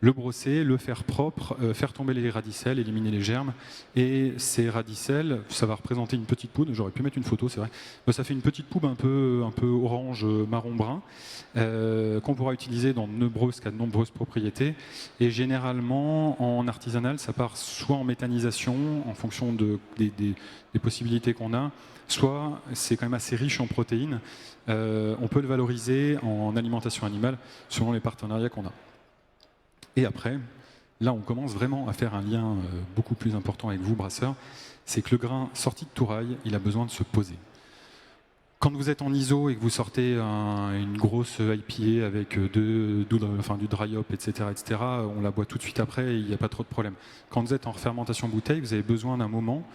le brosser, le faire propre, faire tomber les radicelles, éliminer les germes. Et ces radicelles, ça va représenter une petite poudre. J'aurais pu mettre une photo, c'est vrai. Ça fait une petite poudre un peu orange, marron brun, qu'on pourra utiliser dans qui a de nombreuses propriétés. Et généralement, en artisanal, ça part soit en méthanisation, en fonction des possibilités qu'on a, soit c'est quand même assez riche en protéines. On peut le valoriser en alimentation animale selon les partenariats qu'on a. Et après, là, on commence vraiment à faire un lien beaucoup plus important avec vous, brasseurs. C'est que le grain sorti de touraille, il a besoin de se poser. Quand vous êtes en ISO et que vous sortez une grosse IPA avec du dry hop, etc., on la boit tout de suite après, il n'y a pas trop de problème. Quand vous êtes en fermentation bouteille, vous avez besoin d'un moment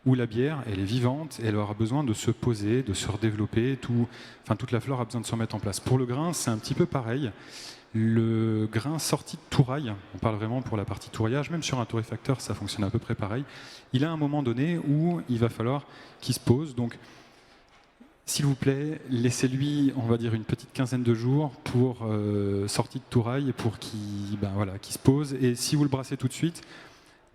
où la bière, elle est vivante et elle aura besoin de se poser, de se redévelopper. Toute la flore a besoin de se remettre en place. Pour le grain, c'est un petit peu pareil. Le grain sorti de touraille, on parle vraiment pour la partie tourillage, même sur un torréfacteur, ça fonctionne à peu près pareil. Il a un moment donné où il va falloir qu'il se pose. Donc, s'il vous plaît, laissez-lui, on va dire, une petite quinzaine de jours pour sortie de touraille, pour qu'il se pose. Et si vous le brassez tout de suite,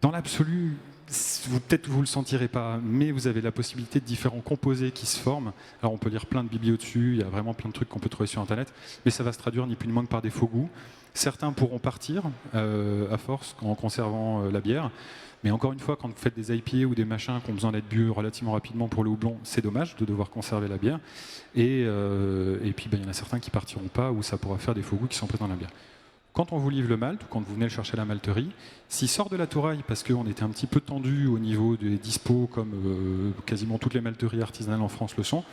dans l'absolu, peut-être vous ne le sentirez pas, mais vous avez la possibilité de différents composés qui se forment. Alors on peut lire plein de biblios dessus, il y a vraiment plein de trucs qu'on peut trouver sur Internet, mais ça va se traduire ni plus ni moins que par des faux goûts. Certains pourront partir à force en conservant la bière, mais encore une fois, quand vous faites des IPA ou des machins qui ont besoin d'être bu relativement rapidement pour le houblon, c'est dommage de devoir conserver la bière. Et puis il y en a certains qui partiront pas, où ça pourra faire des faux goûts qui sont présents dans la bière. Quand on vous livre le malt, ou quand vous venez le chercher à la malterie, s'il sort de la touraille, parce qu'on était un petit peu tendu au niveau des dispos, comme quasiment toutes les malteries artisanales en France le sont,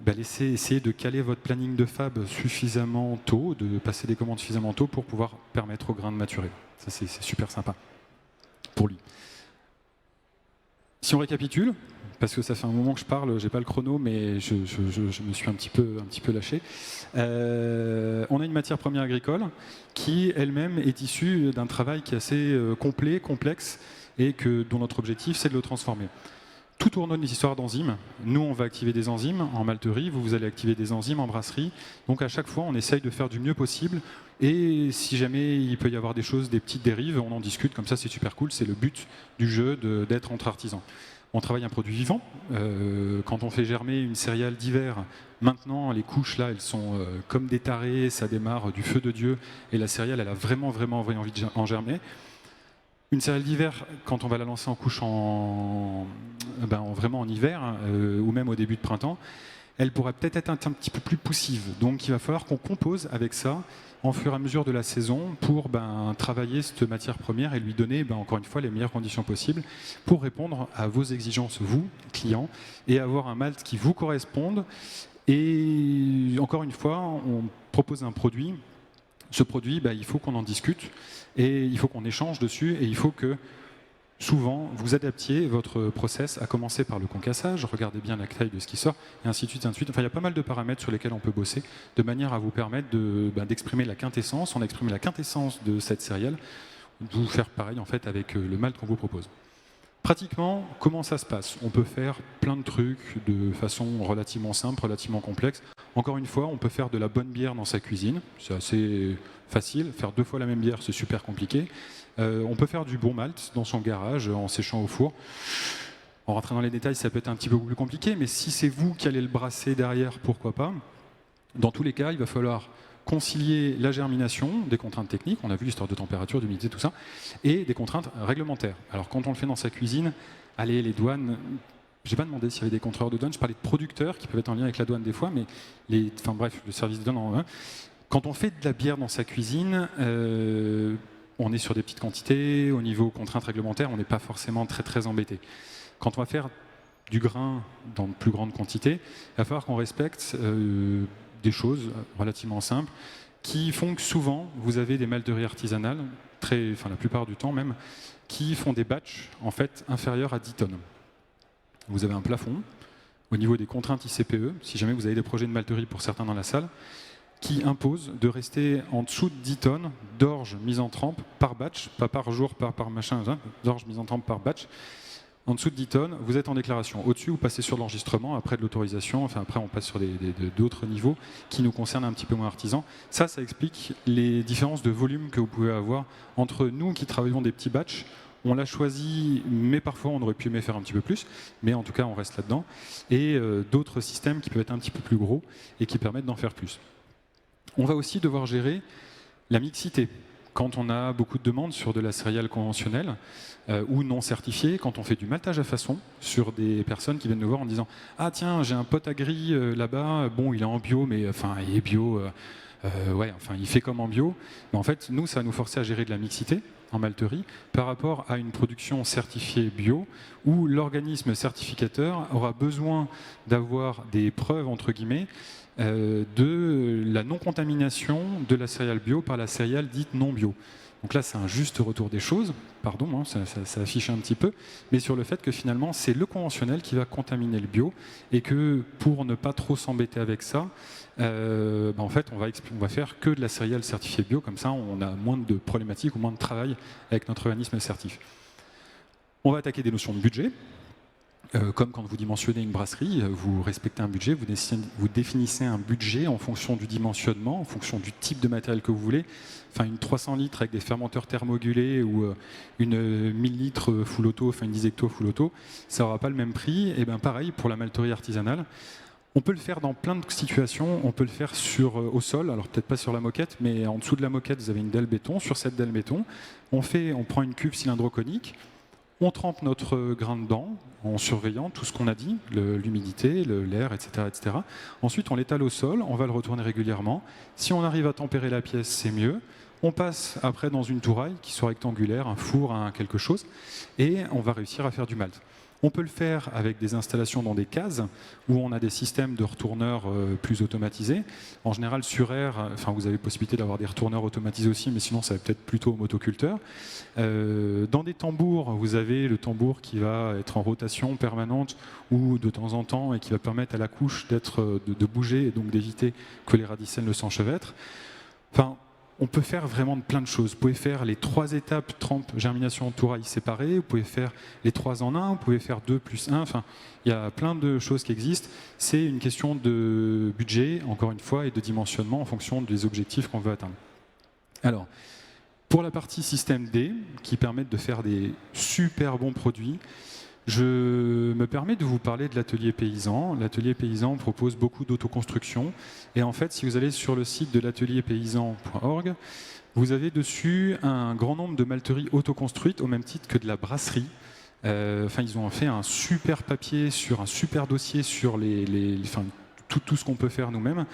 essayez de caler votre planning de fab suffisamment tôt, de passer des commandes suffisamment tôt pour pouvoir permettre au grain de maturer. Ça, c'est super sympa pour lui. Si on récapitule, parce que ça fait un moment que je parle, j'ai pas le chrono, mais je me suis un petit peu lâché. On a une matière première agricole qui elle-même est issue d'un travail qui est assez complet, complexe, et dont notre objectif c'est de le transformer. Tout tourne autour des histoires d'enzymes. Nous, on va activer des enzymes en malterie, vous allez activer des enzymes en brasserie. Donc à chaque fois, on essaye de faire du mieux possible. Et si jamais il peut y avoir des petites dérives, on en discute, comme ça c'est super cool. C'est le but du jeu d'être entre artisans. On travaille un produit vivant. Quand on fait germer une céréale d'hiver, maintenant les couches là, elles sont comme des tarés, ça démarre du feu de Dieu, et la céréale, elle a vraiment envie d'en germer. Une céréale d'hiver, quand on va la lancer en couche vraiment en hiver, ou même au début de printemps, elle pourrait peut-être être un petit peu plus poussive. Donc il va falloir qu'on compose avec ça en fur et à mesure de la saison pour travailler cette matière première et lui donner, encore une fois, les meilleures conditions possibles pour répondre à vos exigences, vous, clients, et avoir un malt qui vous corresponde. Et encore une fois, on propose un produit. Ce produit, il faut qu'on en discute et il faut qu'on échange dessus et il faut que souvent vous adaptiez votre process, à commencer par le concassage, regardez bien la taille de ce qui sort, et ainsi de suite, ainsi de suite. Enfin, il y a pas mal de paramètres sur lesquels on peut bosser, de manière à vous permettre d'exprimer la quintessence. On exprime la quintessence de cette céréale, de vous faire pareil en fait avec le malt qu'on vous propose. Pratiquement, comment ça se passe? On peut faire plein de trucs de façon relativement simple, relativement complexe. Encore une fois, on peut faire de la bonne bière dans sa cuisine, c'est assez facile. Faire 2 fois la même bière, c'est super compliqué. On peut faire du bon malt dans son garage, en séchant au four. En rentrant dans les détails, ça peut être un petit peu plus compliqué, mais si c'est vous qui allez le brasser derrière, pourquoi pas. Dans tous les cas, il va falloir concilier la germination, des contraintes techniques, on a vu l'histoire de température, d'humidité, tout ça, et des contraintes réglementaires. Alors quand on le fait dans sa cuisine, allez, les douanes, je n'ai pas demandé s'il y avait des contrôleurs de douane, je parlais de producteurs qui peuvent être en lien avec la douane des fois, mais le service de douane, quand on fait de la bière dans sa cuisine, on est sur des petites quantités, au niveau contraintes réglementaires, on n'est pas forcément très embêté. Quand on va faire du grain dans de plus grandes quantités, il va falloir qu'on respecte des choses relativement simples qui font que souvent vous avez des malteries artisanales, la plupart du temps même, qui font des batchs en fait inférieurs à 10 tonnes. Vous avez un plafond au niveau des contraintes ICPE, si jamais vous avez des projets de malterie pour certains dans la salle, qui impose de rester en dessous de 10 tonnes d'orge mise en trempe par batch, pas par jour, par machin, d'orge mise en trempe par batch. En dessous de 10 tonnes, vous êtes en déclaration. Au-dessus, vous passez sur l'enregistrement, après de l'autorisation, enfin après on passe sur d'autres niveaux qui nous concernent un petit peu moins artisans. Ça explique les différences de volume que vous pouvez avoir entre nous qui travaillons des petits batchs. On l'a choisi, mais parfois on aurait pu aimer faire un petit peu plus, mais en tout cas on reste là-dedans. Et d'autres systèmes qui peuvent être un petit peu plus gros et qui permettent d'en faire plus. On va aussi devoir gérer la mixité. Quand on a beaucoup de demandes sur de la céréale conventionnelle ou non certifiée, quand on fait du maltage à façon sur des personnes qui viennent nous voir en disant « Ah tiens, j'ai un pote agri là-bas, bon il est en bio, mais enfin il est bio, ouais, enfin il fait comme en bio. » Mais en fait, nous, ça va nous forcer à gérer de la mixité en malterie par rapport à une production certifiée bio où l'organisme certificateur aura besoin d'avoir des preuves, entre guillemets, de la non-contamination de la céréale bio par la céréale dite non bio. Donc là, c'est un juste retour des choses, pardon, hein, ça affiche un petit peu, mais sur le fait que finalement, c'est le conventionnel qui va contaminer le bio et que pour ne pas trop s'embêter avec ça, en fait, on va faire que de la céréale certifiée bio, comme ça, on a moins de problématiques ou moins de travail avec notre organisme certif. On va attaquer des notions de budget. Comme quand vous dimensionnez une brasserie, vous respectez un budget, vous définissez un budget en fonction du dimensionnement, en fonction du type de matériel que vous voulez. Enfin, une 300 litres avec des fermenteurs thermogulés ou une 1000 litres full auto, enfin une 10 hecto full auto, ça n'aura pas le même prix. Et bien pareil pour la malterie artisanale. On peut le faire dans plein de situations. On peut le faire au sol, alors peut-être pas sur la moquette, mais en dessous de la moquette, vous avez une dalle béton. Sur cette dalle béton, on prend une cuve cylindro-conique. On trempe notre grain dedans en surveillant tout ce qu'on a dit, l'humidité, l'air, etc., etc. Ensuite, on l'étale au sol, on va le retourner régulièrement. Si on arrive à tempérer la pièce, c'est mieux. On passe après dans une touraille qui soit rectangulaire, un four, quelque chose, et on va réussir à faire du malt. On peut le faire avec des installations dans des cases où on a des systèmes de retourneurs plus automatisés. En général, sur air, vous avez possibilité d'avoir des retourneurs automatisés aussi, mais sinon, ça va peut-être plutôt au motoculteur. Dans des tambours, vous avez le tambour qui va être en rotation permanente ou de temps en temps et qui va permettre à la couche de bouger et donc d'éviter que les radicelles ne s'enchevêtrent. On peut faire vraiment plein de choses. Vous pouvez faire les 3 étapes trempe, germination, touraille séparées. Vous pouvez faire les 3 en 1. Vous pouvez faire 2 plus 1. Il y a plein de choses qui existent. C'est une question de budget, encore une fois, et de dimensionnement en fonction des objectifs qu'on veut atteindre. Alors, pour la partie système D, qui permettent de faire des super bons produits, je me permets de vous parler de l'atelier paysan. L'atelier paysan propose beaucoup d'autoconstruction. Et en fait, si vous allez sur le site de l'atelierpaysan.org, vous avez dessus un grand nombre de malteries autoconstruites au même titre que de la brasserie. Ils ont fait un super papier sur un super dossier sur tout ce qu'on peut faire nous-mêmes.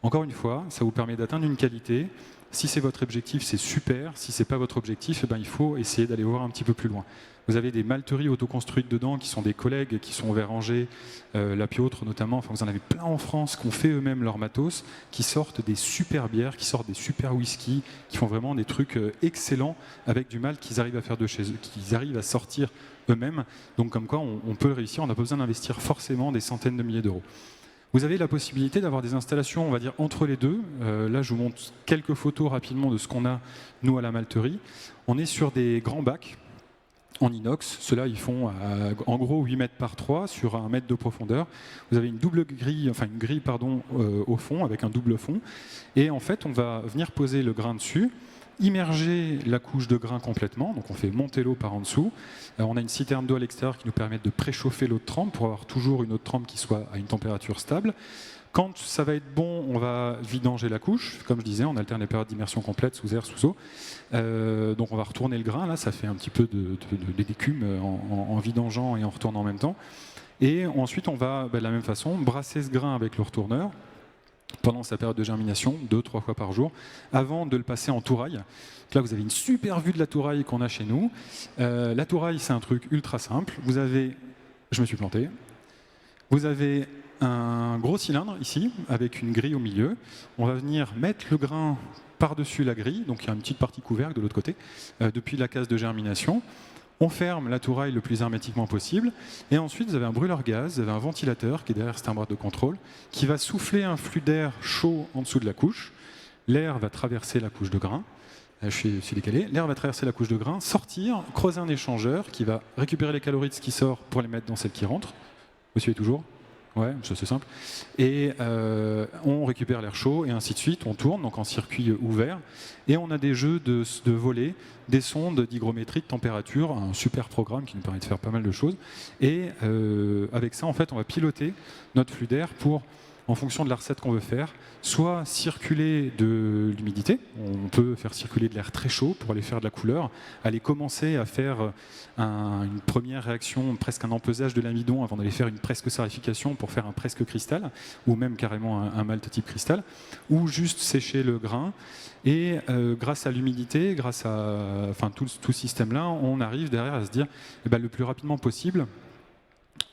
Encore une fois, ça vous permet d'atteindre une qualité. Si c'est votre objectif, c'est super. Si ce n'est pas votre objectif, il faut essayer d'aller voir un petit peu plus loin. Vous avez des malteries autoconstruites dedans qui sont des collègues qui sont vers Angers, la Piautre notamment. Vous en avez plein en France qui ont fait eux-mêmes leur matos, qui sortent des super bières, qui sortent des super whisky, qui font vraiment des trucs excellents avec du malt qu'ils arrivent à faire de chez eux, qu'ils arrivent à sortir eux-mêmes. Donc comme quoi on peut réussir, on n'a pas besoin d'investir forcément des centaines de milliers d'euros. Vous avez la possibilité d'avoir des installations, on va dire, entre les deux. Là, je vous montre quelques photos rapidement de ce qu'on a, nous, à la malterie. On est sur des grands bacs en inox. Ceux-là, ils font en gros 8 mètres par 3 sur 1 mètre de profondeur. Vous avez une grille au fond, avec un double fond. Et en fait, on va venir poser le grain dessus, immerger la couche de grain complètement, donc on fait monter l'eau par en dessous. On a une citerne d'eau à l'extérieur qui nous permet de préchauffer l'eau de trempe pour avoir toujours une eau de trempe qui soit à une température stable. Quand ça va être bon, on va vidanger la couche. Comme je disais, on alterne les périodes d'immersion complète sous air, sous eau. Donc on va retourner le grain, là ça fait un petit peu d'écume en vidangeant et en retournant en même temps. Et ensuite on va, de la même façon, brasser ce grain avec le retourneur pendant sa période de germination, 2-3 fois par jour, avant de le passer en touraille. Là, vous avez une super vue de la touraille qu'on a chez nous. La touraille, c'est un truc ultra simple. Vous avez, je me suis planté, vous avez un gros cylindre ici, avec une grille au milieu. On va venir mettre le grain par-dessus la grille, donc il y a une petite partie couvercle de l'autre côté, depuis la case de germination. On ferme la touraille le plus hermétiquement possible. Et ensuite, vous avez un brûleur gaz, vous avez un ventilateur qui est derrière, c'est un bras de contrôle, qui va souffler un flux d'air chaud en dessous de la couche. L'air va traverser la couche de grain. Je suis décalé. L'air va traverser la couche de grains, sortir, creuser un échangeur qui va récupérer les calories de ce qui sort pour les mettre dans celle qui rentre. Vous suivez toujours? Ouais, c'est assez simple. Et on récupère l'air chaud et ainsi de suite. On tourne donc en circuit ouvert. Et on a des jeux de volets, des sondes d'hygrométrie de température, un super programme qui nous permet de faire pas mal de choses. Et avec ça, en fait, on va piloter notre flux d'air pour, en fonction de la recette qu'on veut faire, soit circuler de l'humidité, on peut faire circuler de l'air très chaud pour aller faire de la couleur, aller commencer à faire une première réaction, presque un empesage de l'amidon avant d'aller faire une presque sarification pour faire un presque cristal, ou même carrément un malt type cristal, ou juste sécher le grain. Et grâce à l'humidité, grâce à tout ce système-là, on arrive derrière à se dire le plus rapidement possible,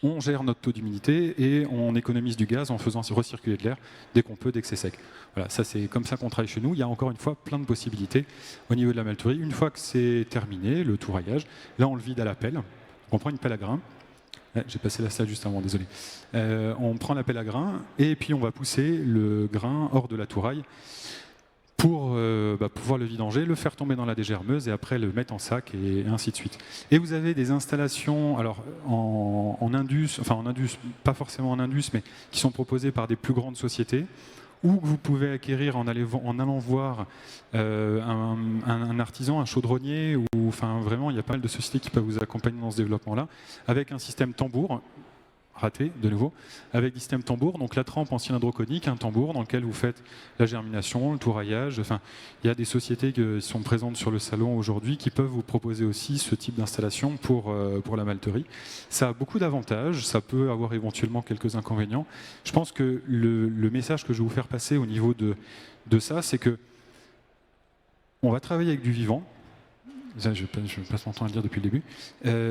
on gère notre taux d'humidité et on économise du gaz en faisant recirculer de l'air dès qu'on peut, dès que c'est sec. Voilà, ça c'est comme ça qu'on travaille chez nous. Il y a encore une fois plein de possibilités au niveau de la malterie. Une fois que c'est terminé, le touraillage, là on le vide à la pelle. On prend une pelle à grains. J'ai passé la salle juste avant, désolé. On prend la pelle à grains et puis on va pousser le grain hors de la touraille pour pouvoir le vidanger, le faire tomber dans la dégermeuse et après le mettre en sac et ainsi de suite. Et vous avez des installations, alors en Indus, pas forcément en Indus, mais qui sont proposées par des plus grandes sociétés, ou que vous pouvez acquérir en allant voir un artisan, un chaudronnier, ou vraiment il y a pas mal de sociétés qui peuvent vous accompagner dans ce développement-là, avec un système tambour, raté de nouveau, avec des systèmes tambour, donc la trempe en cylindre conique, un tambour dans lequel vous faites la germination, le touraillage. Il y a des sociétés qui sont présentes sur le salon aujourd'hui qui peuvent vous proposer aussi ce type d'installation pour la malterie. Ça a beaucoup d'avantages, ça peut avoir éventuellement quelques inconvénients. Je pense que le message que je vais vous faire passer au niveau de ça, c'est que on va travailler avec du vivant. Ça, je passe mon temps à le dire depuis le début.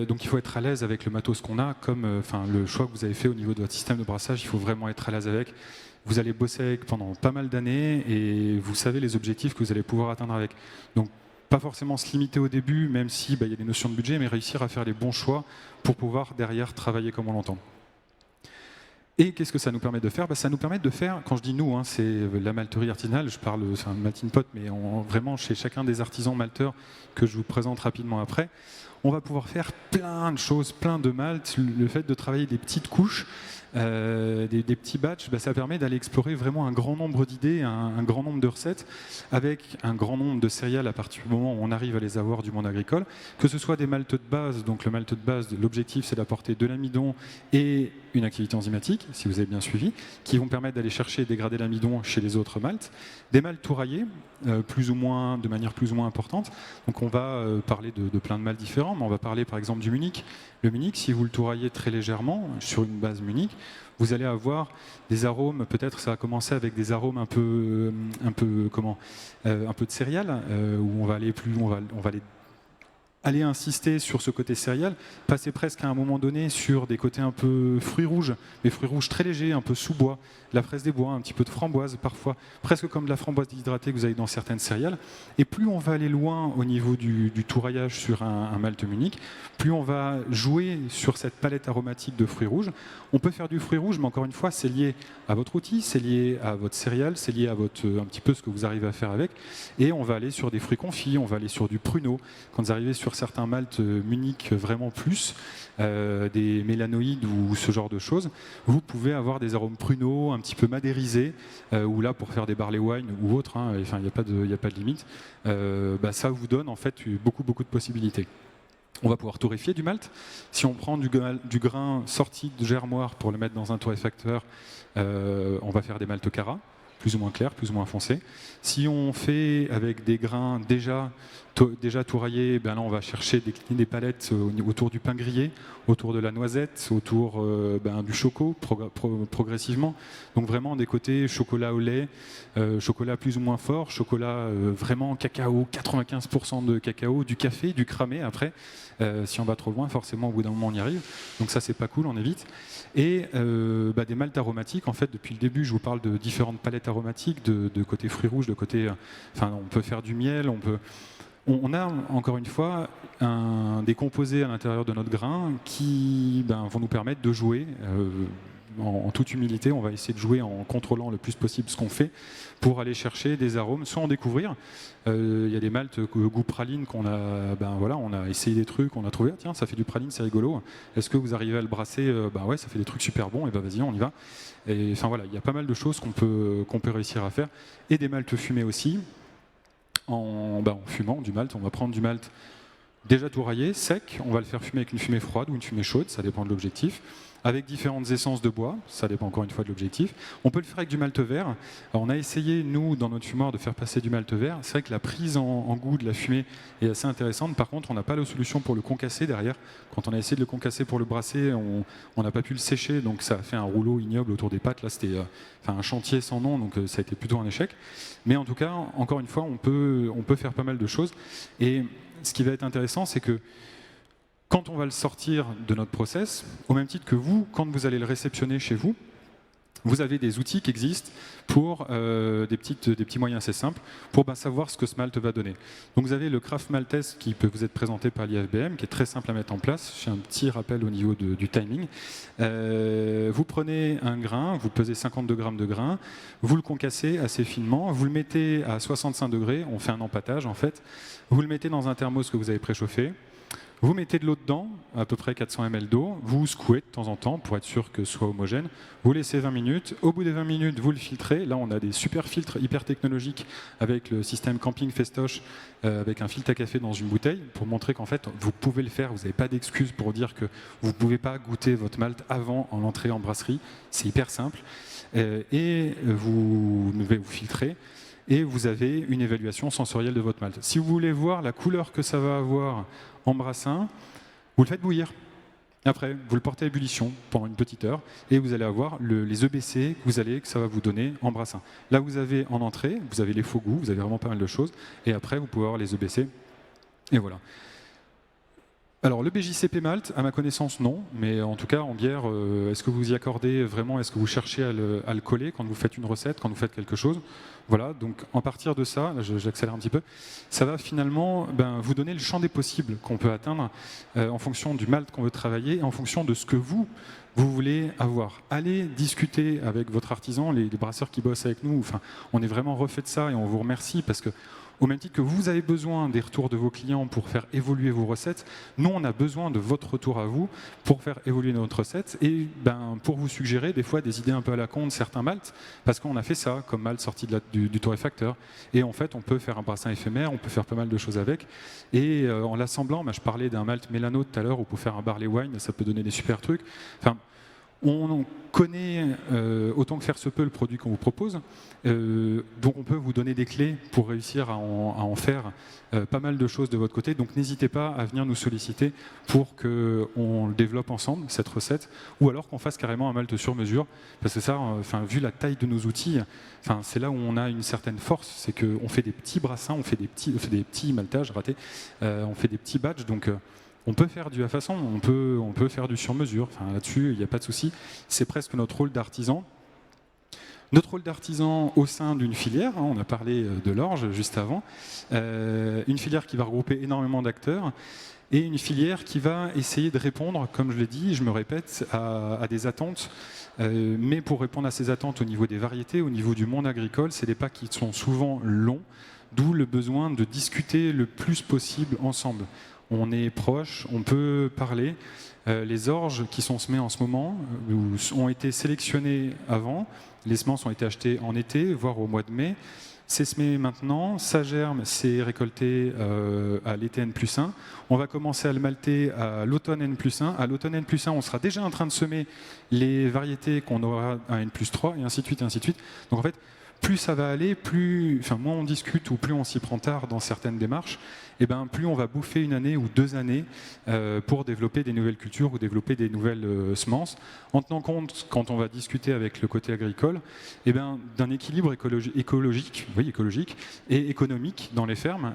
Donc il faut être à l'aise avec le matos qu'on a, comme le choix que vous avez fait au niveau de votre système de brassage, il faut vraiment être à l'aise avec. Vous allez bosser avec pendant pas mal d'années et vous savez les objectifs que vous allez pouvoir atteindre avec. Donc pas forcément se limiter au début, même si il y a des notions de budget, mais réussir à faire les bons choix pour pouvoir derrière travailler comme on l'entend. Et qu'est-ce que ça nous permet de faire? Ça nous permet de faire, quand je dis nous, c'est la malterie artisanale, c'est un melting pot, mais vraiment chez chacun des artisans malteurs que je vous présente rapidement après, on va pouvoir faire plein de choses, plein de maltes. Le fait de travailler des petites couches, des petits batchs, ça permet d'aller explorer vraiment un grand nombre d'idées, un grand nombre de recettes, avec un grand nombre de céréales à partir du moment où on arrive à les avoir du monde agricole, que ce soit des maltes de base. Donc le malt de base, l'objectif c'est d'apporter de l'amidon et une activité enzymatique, si vous avez bien suivi, qui vont permettre d'aller chercher et dégrader l'amidon chez les autres maltes. Des maltes touraillés, de manière plus ou moins importante. Donc on va parler de plein de maltes différents, mais on va parler par exemple du Munich. Le Munich, si vous le touraillez très légèrement sur une base Munich, vous allez avoir des arômes, peut-être ça va commencer avec des arômes un peu de céréales, où on va aller insister sur ce côté céréal, passer presque à un moment donné sur des côtés un peu fruits rouges, mais fruits rouges très légers, un peu sous-bois, la fraise des bois, un petit peu de framboise parfois, presque comme de la framboise déshydratée que vous avez dans certaines céréales. Et plus on va aller loin au niveau du touraillage sur un malt Munich, plus on va jouer sur cette palette aromatique de fruits rouges. On peut faire du fruit rouge, mais encore une fois, c'est lié à votre outil, c'est lié à votre céréale, c'est lié à un petit peu ce que vous arrivez à faire avec. Et on va aller sur des fruits confits, on va aller sur du pruneau. Quand vous arrivez sur certains maltes Munich vraiment plus, des mélanoïdes ou ce genre de choses, vous pouvez avoir des arômes pruneaux, un petit peu madérisés, ou là pour faire des barley wine ou autre, il n'y a pas de limite. Ça vous donne en fait beaucoup de possibilités. On va pouvoir torréfier du malt. Si on prend du grain sorti de germoire pour le mettre dans un torréfacteur, on va faire des maltes Cara, plus ou moins clairs, plus ou moins foncés. Si on fait avec des grains déjà touraillés, là on va chercher des palettes autour du pain grillé, autour de la noisette, autour du choco progressivement. Donc vraiment des côtés chocolat au lait, chocolat plus ou moins fort, chocolat vraiment cacao, 95% de cacao, du café, du cramé après. Si on va trop loin, forcément au bout d'un moment on y arrive. Donc ça c'est pas cool, on évite. Et des maltes aromatiques, en fait depuis le début je vous parle de différentes palettes aromatiques, de côté fruits rouges, de côté, on peut faire du miel, on a encore une fois des composés à l'intérieur de notre grain qui vont nous permettre de jouer en toute humilité, on va essayer de jouer en contrôlant le plus possible ce qu'on fait pour aller chercher des arômes, soit en découvrir. Il y a des maltes goût praline qu'on a, on a essayé des trucs, on a trouvé, tiens, ça fait du praline, c'est rigolo. Est-ce que vous arrivez à le brasser? Ouais, ça fait des trucs super bons, et vas-y, on y va. Et enfin voilà, il y a pas mal de choses qu'on peut réussir à faire, et des maltes fumés aussi. En fumant du malt, on va prendre du malt déjà tout raillé, sec, on va le faire fumer avec une fumée froide ou une fumée chaude, ça dépend de l'objectif, avec différentes essences de bois, ça dépend encore une fois de l'objectif. On peut le faire avec du malt vert. Alors, on a essayé, nous, dans notre fumoir, de faire passer du malt vert. C'est vrai que la prise en goût de la fumée est assez intéressante. Par contre, on n'a pas la solution pour le concasser derrière. Quand on a essayé de le concasser pour le brasser, on n'a pas pu le sécher, donc ça a fait un rouleau ignoble autour des pattes. Là, c'était un chantier sans nom, donc ça a été plutôt un échec. Mais en tout cas, encore une fois, on peut faire pas mal de choses. Et ce qui va être intéressant, c'est que quand on va le sortir de notre process, au même titre que vous, quand vous allez le réceptionner chez vous, vous avez des outils qui existent pour des petits moyens assez simples pour savoir ce que ce malt va donner. Donc vous avez le Craft Malt Test qui peut vous être présenté par l'IFBM, qui est très simple à mettre en place. J'ai un petit rappel au niveau du timing. Vous prenez un grain, vous pesez 52 grammes de grain, vous le concassez assez finement, vous le mettez à 65 degrés, on fait un empâtage en fait, vous le mettez dans un thermos que vous avez préchauffé. Vous mettez de l'eau dedans, à peu près 400 ml d'eau, vous secouez de temps en temps pour être sûr que ce soit homogène, vous laissez 20 minutes, au bout des 20 minutes, vous le filtrez, là on a des super filtres hyper technologiques avec le système Camping Festoche, avec un filtre à café dans une bouteille, pour montrer qu'en fait vous pouvez le faire, vous n'avez pas d'excuse pour dire que vous ne pouvez pas goûter votre malt avant en entrée en brasserie, c'est hyper simple, et vous filtrez, et vous avez une évaluation sensorielle de votre malt. Si vous voulez voir la couleur que ça va avoir en brassin, vous le faites bouillir. Après, vous le portez à ébullition pendant une petite heure et vous allez avoir les EBC que ça va vous donner en brassin. Là, vous avez en entrée, vous avez les faux goûts, vous avez vraiment pas mal de choses. Et après, vous pouvez avoir les EBC. Et voilà. Alors, le BJCP Malt, à ma connaissance, non. Mais en tout cas, en bière, est-ce que vous y accordez vraiment? Est-ce que vous cherchez à le coller quand vous faites une recette, quand vous faites quelque chose? Voilà, donc en partir de ça, j'accélère un petit peu, ça va finalement vous donner le champ des possibles qu'on peut atteindre en fonction du malt qu'on veut travailler et en fonction de ce que vous voulez avoir. Allez discuter avec votre artisan, les brasseurs qui bossent avec nous, enfin, on est vraiment refait de ça et on vous remercie parce que au même titre que vous avez besoin des retours de vos clients pour faire évoluer vos recettes, nous, on a besoin de votre retour à vous pour faire évoluer notre recette et pour vous suggérer des fois des idées un peu à la con de certains malts, parce qu'on a fait ça, comme malt sorti du torréfacteur. Et en fait, on peut faire un brassin éphémère, on peut faire pas mal de choses avec. Et en l'assemblant, je parlais d'un malt Mélano tout à l'heure, où pour faire un barley wine, ça peut donner des super trucs. Enfin, on connaît autant que faire se peut le produit qu'on vous propose, donc on peut vous donner des clés pour réussir à en faire pas mal de choses de votre côté. Donc n'hésitez pas à venir nous solliciter pour qu'on le développe ensemble, cette recette, ou alors qu'on fasse carrément un malt sur mesure, parce que ça, vu la taille de nos outils, c'est là où on a une certaine force, c'est qu'on fait des petits brassins, on fait des petits maltages ratés, on fait des petits batchs, donc on peut faire du à façon, on peut faire du sur-mesure. Là-dessus, il n'y a pas de souci. C'est presque notre rôle d'artisan. Notre rôle d'artisan au sein d'une filière, on a parlé de l'orge juste avant, une filière qui va regrouper énormément d'acteurs et une filière qui va essayer de répondre, comme je l'ai dit, je me répète, à des attentes. Mais pour répondre à ces attentes au niveau des variétés, au niveau du monde agricole, c'est des pas qui sont souvent longs, d'où le besoin de discuter le plus possible ensemble. On est proche, on peut parler. Les orges qui sont semées en ce moment ont été sélectionnées avant. Les semences ont été achetées en été, voire au mois de mai. C'est semé maintenant, ça germe, c'est récolté à l'été N+1. On va commencer à le malter à l'automne N+1. À l'automne N+1, on sera déjà en train de semer les variétés qu'on aura à N+3, et ainsi de suite, et ainsi de suite. Donc en fait, plus ça va aller, moins on discute ou plus on s'y prend tard dans certaines démarches, et plus on va bouffer une année ou 2 années pour développer des nouvelles cultures ou développer des nouvelles semences, en tenant compte, quand on va discuter avec le côté agricole, d'un équilibre écologique et économique dans les fermes,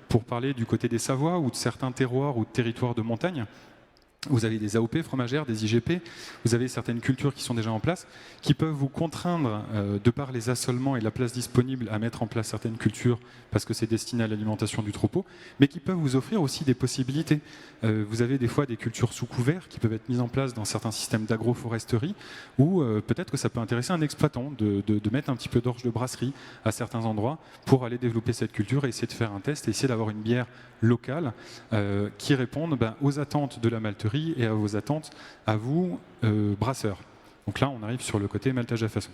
pour parler du côté des Savoies ou de certains terroirs ou de territoires de montagne. Vous avez des AOP fromagères, des IGP, vous avez certaines cultures qui sont déjà en place, qui peuvent vous contraindre, de par les assolements et la place disponible, à mettre en place certaines cultures parce que c'est destiné à l'alimentation du troupeau, mais qui peuvent vous offrir aussi des possibilités. Vous avez des fois des cultures sous couvert qui peuvent être mises en place dans certains systèmes d'agroforesterie, ou peut-être que ça peut intéresser un exploitant de mettre un petit peu d'orge de brasserie à certains endroits pour aller développer cette culture et essayer de faire un test et essayer d'avoir une bière locale qui réponde aux attentes de la malterie et à vos attentes, à vous, brasseurs. Donc là, on arrive sur le côté maltage à façon.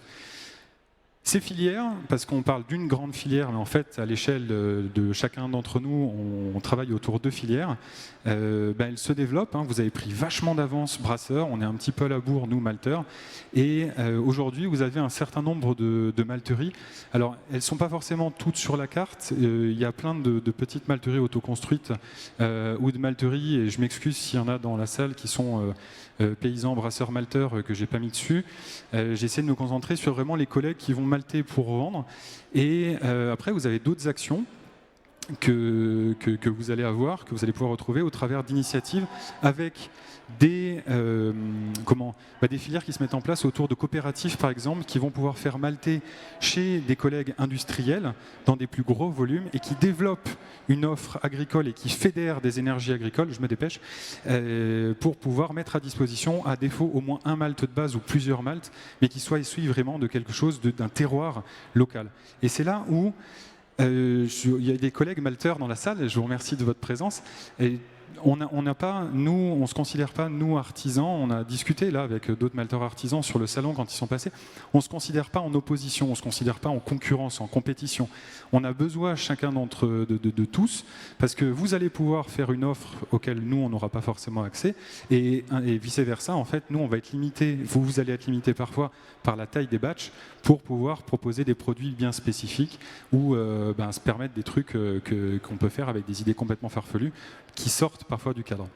Ces filières, parce qu'on parle d'une grande filière, mais en fait, à l'échelle de chacun d'entre nous, on travaille autour de filières, elles se développent. Vous avez pris vachement d'avance, brasseurs, on est un petit peu à la bourre, nous, malteurs, et aujourd'hui, vous avez un certain nombre de malteries. Alors, elles ne sont pas forcément toutes sur la carte, il y a plein de petites malteries autoconstruites ou de malteries, et je m'excuse s'il y en a dans la salle qui sont paysans, brasseurs, malteurs, que j'ai pas mis dessus. J'essaie de me concentrer sur vraiment les collègues qui vont malter pour vendre. Et après, vous avez d'autres actions que vous allez avoir, que vous allez pouvoir retrouver au travers d'initiatives avec des filières qui se mettent en place autour de coopératives, par exemple, qui vont pouvoir faire malter chez des collègues industriels dans des plus gros volumes et qui développent une offre agricole et qui fédèrent des énergies agricoles, je me dépêche, pour pouvoir mettre à disposition, à défaut, au moins un malt de base ou plusieurs maltes, mais qui soient issus vraiment de quelque chose, d'un terroir local. Et c'est là où il y a des collègues malteurs dans la salle, je vous remercie de votre présence. Et on ne se considère pas, nous, artisans, on a discuté là avec d'autres malteurs artisans sur le salon quand ils sont passés, on ne se considère pas en opposition, on ne se considère pas en concurrence, en compétition. On a besoin chacun de tous, parce que vous allez pouvoir faire une offre auquel nous, on n'aura pas forcément accès, et vice-versa, en fait, nous, on va être limité, vous allez être limité parfois par la taille des batchs pour pouvoir proposer des produits bien spécifiques ou se permettre des trucs qu'on peut faire avec des idées complètement farfelues qui sortent parfois du cadre.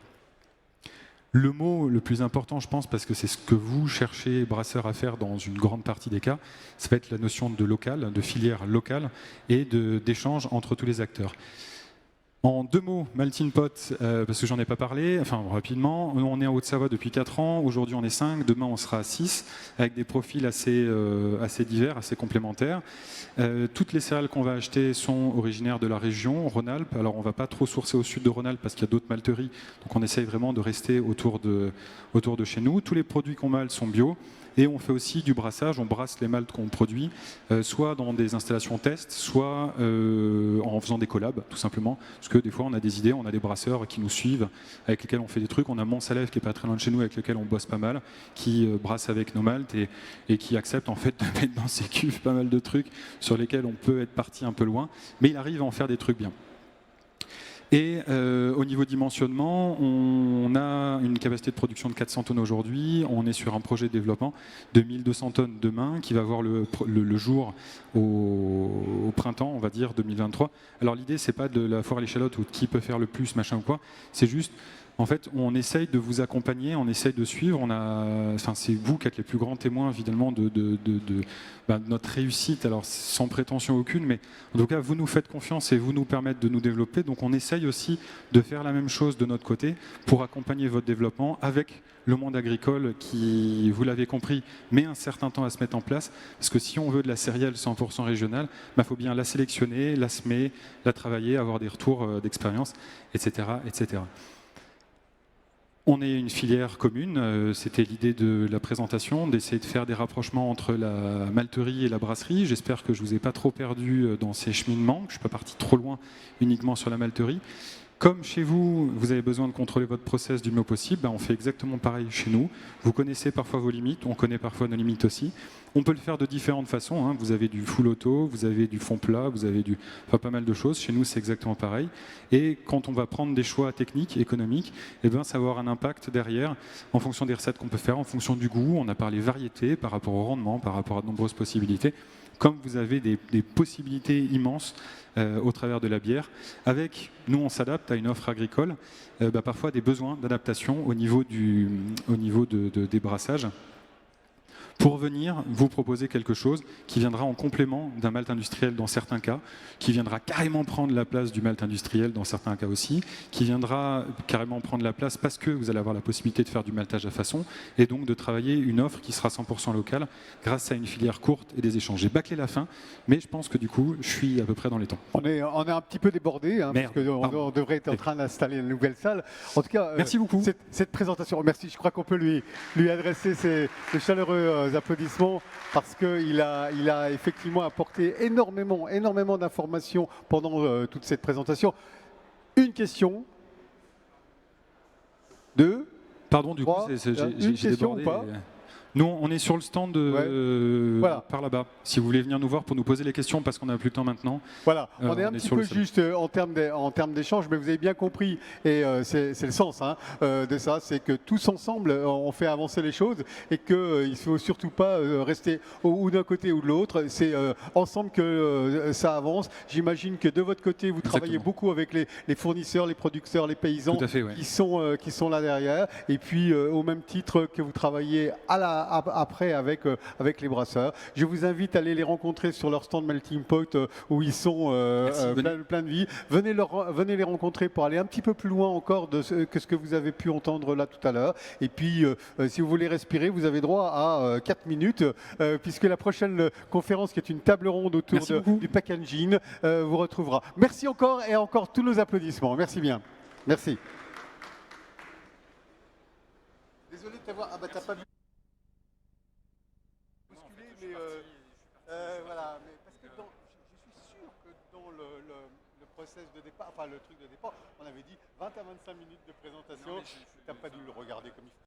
Le mot le plus important, je pense, parce que c'est ce que vous cherchez, brasseurs, à faire dans une grande partie des cas, ça va être la notion de local, de filière locale et d'échange entre tous les acteurs. En 2 mots, Malting Pot, parce que j'en ai pas parlé, enfin rapidement, on est en Haute-Savoie depuis 4 ans, aujourd'hui on est 5, demain on sera 6, avec des profils assez divers, assez complémentaires. Toutes les céréales qu'on va acheter sont originaires de la région, Rhône-Alpes. Alors on ne va pas trop sourcer au sud de Rhône-Alpes parce qu'il y a d'autres malteries, donc on essaye vraiment de rester autour de chez nous. Tous les produits qu'on malte sont bio. Et on fait aussi du brassage, on brasse les maltes qu'on produit, soit dans des installations test, soit en faisant des collabs, tout simplement. Parce que des fois, on a des idées, on a des brasseurs qui nous suivent, avec lesquels on fait des trucs. On a Montsalève qui est pas très loin de chez nous, avec lequel on bosse pas mal, qui brasse avec nos maltes et qui accepte en fait de mettre dans ses cuves pas mal de trucs sur lesquels on peut être parti un peu loin. Mais il arrive à en faire des trucs bien. Et au niveau dimensionnement, on a une capacité de production de 400 tonnes aujourd'hui. On est sur un projet de développement de 1200 tonnes demain qui va voir le jour au printemps, on va dire, 2023. Alors l'idée, c'est pas de la foire à l'échalote ou de qui peut faire le plus, machin ou quoi. C'est juste, en fait, on essaye de vous accompagner, on essaye de suivre. C'est vous qui êtes les plus grands témoins, évidemment, de notre réussite. Alors, sans prétention aucune, mais en tout cas, vous nous faites confiance et vous nous permettez de nous développer. Donc, on essaye aussi de faire la même chose de notre côté pour accompagner votre développement avec le monde agricole qui, vous l'avez compris, met un certain temps à se mettre en place. Parce que si on veut de la céréale 100% régionale, faut bien la sélectionner, la semer, la travailler, avoir des retours d'expérience, etc., etc. On est une filière commune, c'était l'idée de la présentation, d'essayer de faire des rapprochements entre la malterie et la brasserie. J'espère que je ne vous ai pas trop perdu dans ces cheminements, que je ne suis pas parti trop loin uniquement sur la malterie. Comme chez vous, vous avez besoin de contrôler votre process du mieux possible, on fait exactement pareil chez nous. Vous connaissez parfois vos limites, on connaît parfois nos limites aussi. On peut le faire de différentes façons. Vous avez du full auto, vous avez du fond plat, vous avez pas mal de choses. Chez nous, c'est exactement pareil. Et quand on va prendre des choix techniques, économiques, ça va avoir un impact derrière en fonction des recettes qu'on peut faire, en fonction du goût. On a parlé variété par rapport au rendement, par rapport à de nombreuses possibilités. Comme vous avez des possibilités immenses au travers de la bière, nous on s'adapte à une offre agricole, parfois des besoins d'adaptation au niveau des brassages, pour venir vous proposer quelque chose qui viendra en complément d'un malt industriel dans certains cas, qui viendra carrément prendre la place du malt industriel dans certains cas aussi, qui viendra carrément prendre la place parce que vous allez avoir la possibilité de faire du maltage à façon et donc de travailler une offre qui sera 100% locale grâce à une filière courte et des échanges. J'ai bâclé la fin, mais je pense que du coup, je suis à peu près dans les temps. On est un petit peu débordé, hein, parce qu'on devrait être en train d'installer une nouvelle salle. En tout cas, merci beaucoup. Cette présentation, merci. Je crois qu'on peut lui adresser de chaleureux applaudissements parce qu'il a effectivement apporté énormément d'informations pendant toute cette présentation. Une question, deux, pardon, du trois, coup, j'ai débordé. Ou pas nous, on est sur le stand voilà. par là-bas. Si vous voulez venir nous voir pour nous poser les questions, parce qu'on n'a plus le temps maintenant. Voilà, on est un petit peu juste en termes d'échange, mais vous avez bien compris, et c'est le sens de ça, c'est que tous ensemble, on fait avancer les choses et qu'il ne faut surtout pas rester ou d'un côté ou de l'autre. C'est ensemble que ça avance. J'imagine que de votre côté, vous travaillez beaucoup avec les fournisseurs, les producteurs, les paysans qui sont là derrière. Et puis, au même titre que vous travaillez après avec les brasseurs. Je vous invite à aller les rencontrer sur leur stand Melting Pot où ils sont plein de vie. Venez les rencontrer pour aller un petit peu plus loin encore que ce que vous avez pu entendre là tout à l'heure. Et puis, si vous voulez respirer, vous avez droit à 4 minutes puisque la prochaine conférence, qui est une table ronde autour du packaging, vous retrouvera. Merci encore et encore tous nos applaudissements. Merci bien. Merci. Désolé de t'avoir... Ah bah t'as pas vu. Voilà, mais parce que je suis sûr que dans le process de départ, enfin le truc de départ, on avait dit 20 à 25 minutes de présentation. Tu n'as pas dû le regarder comme il faut.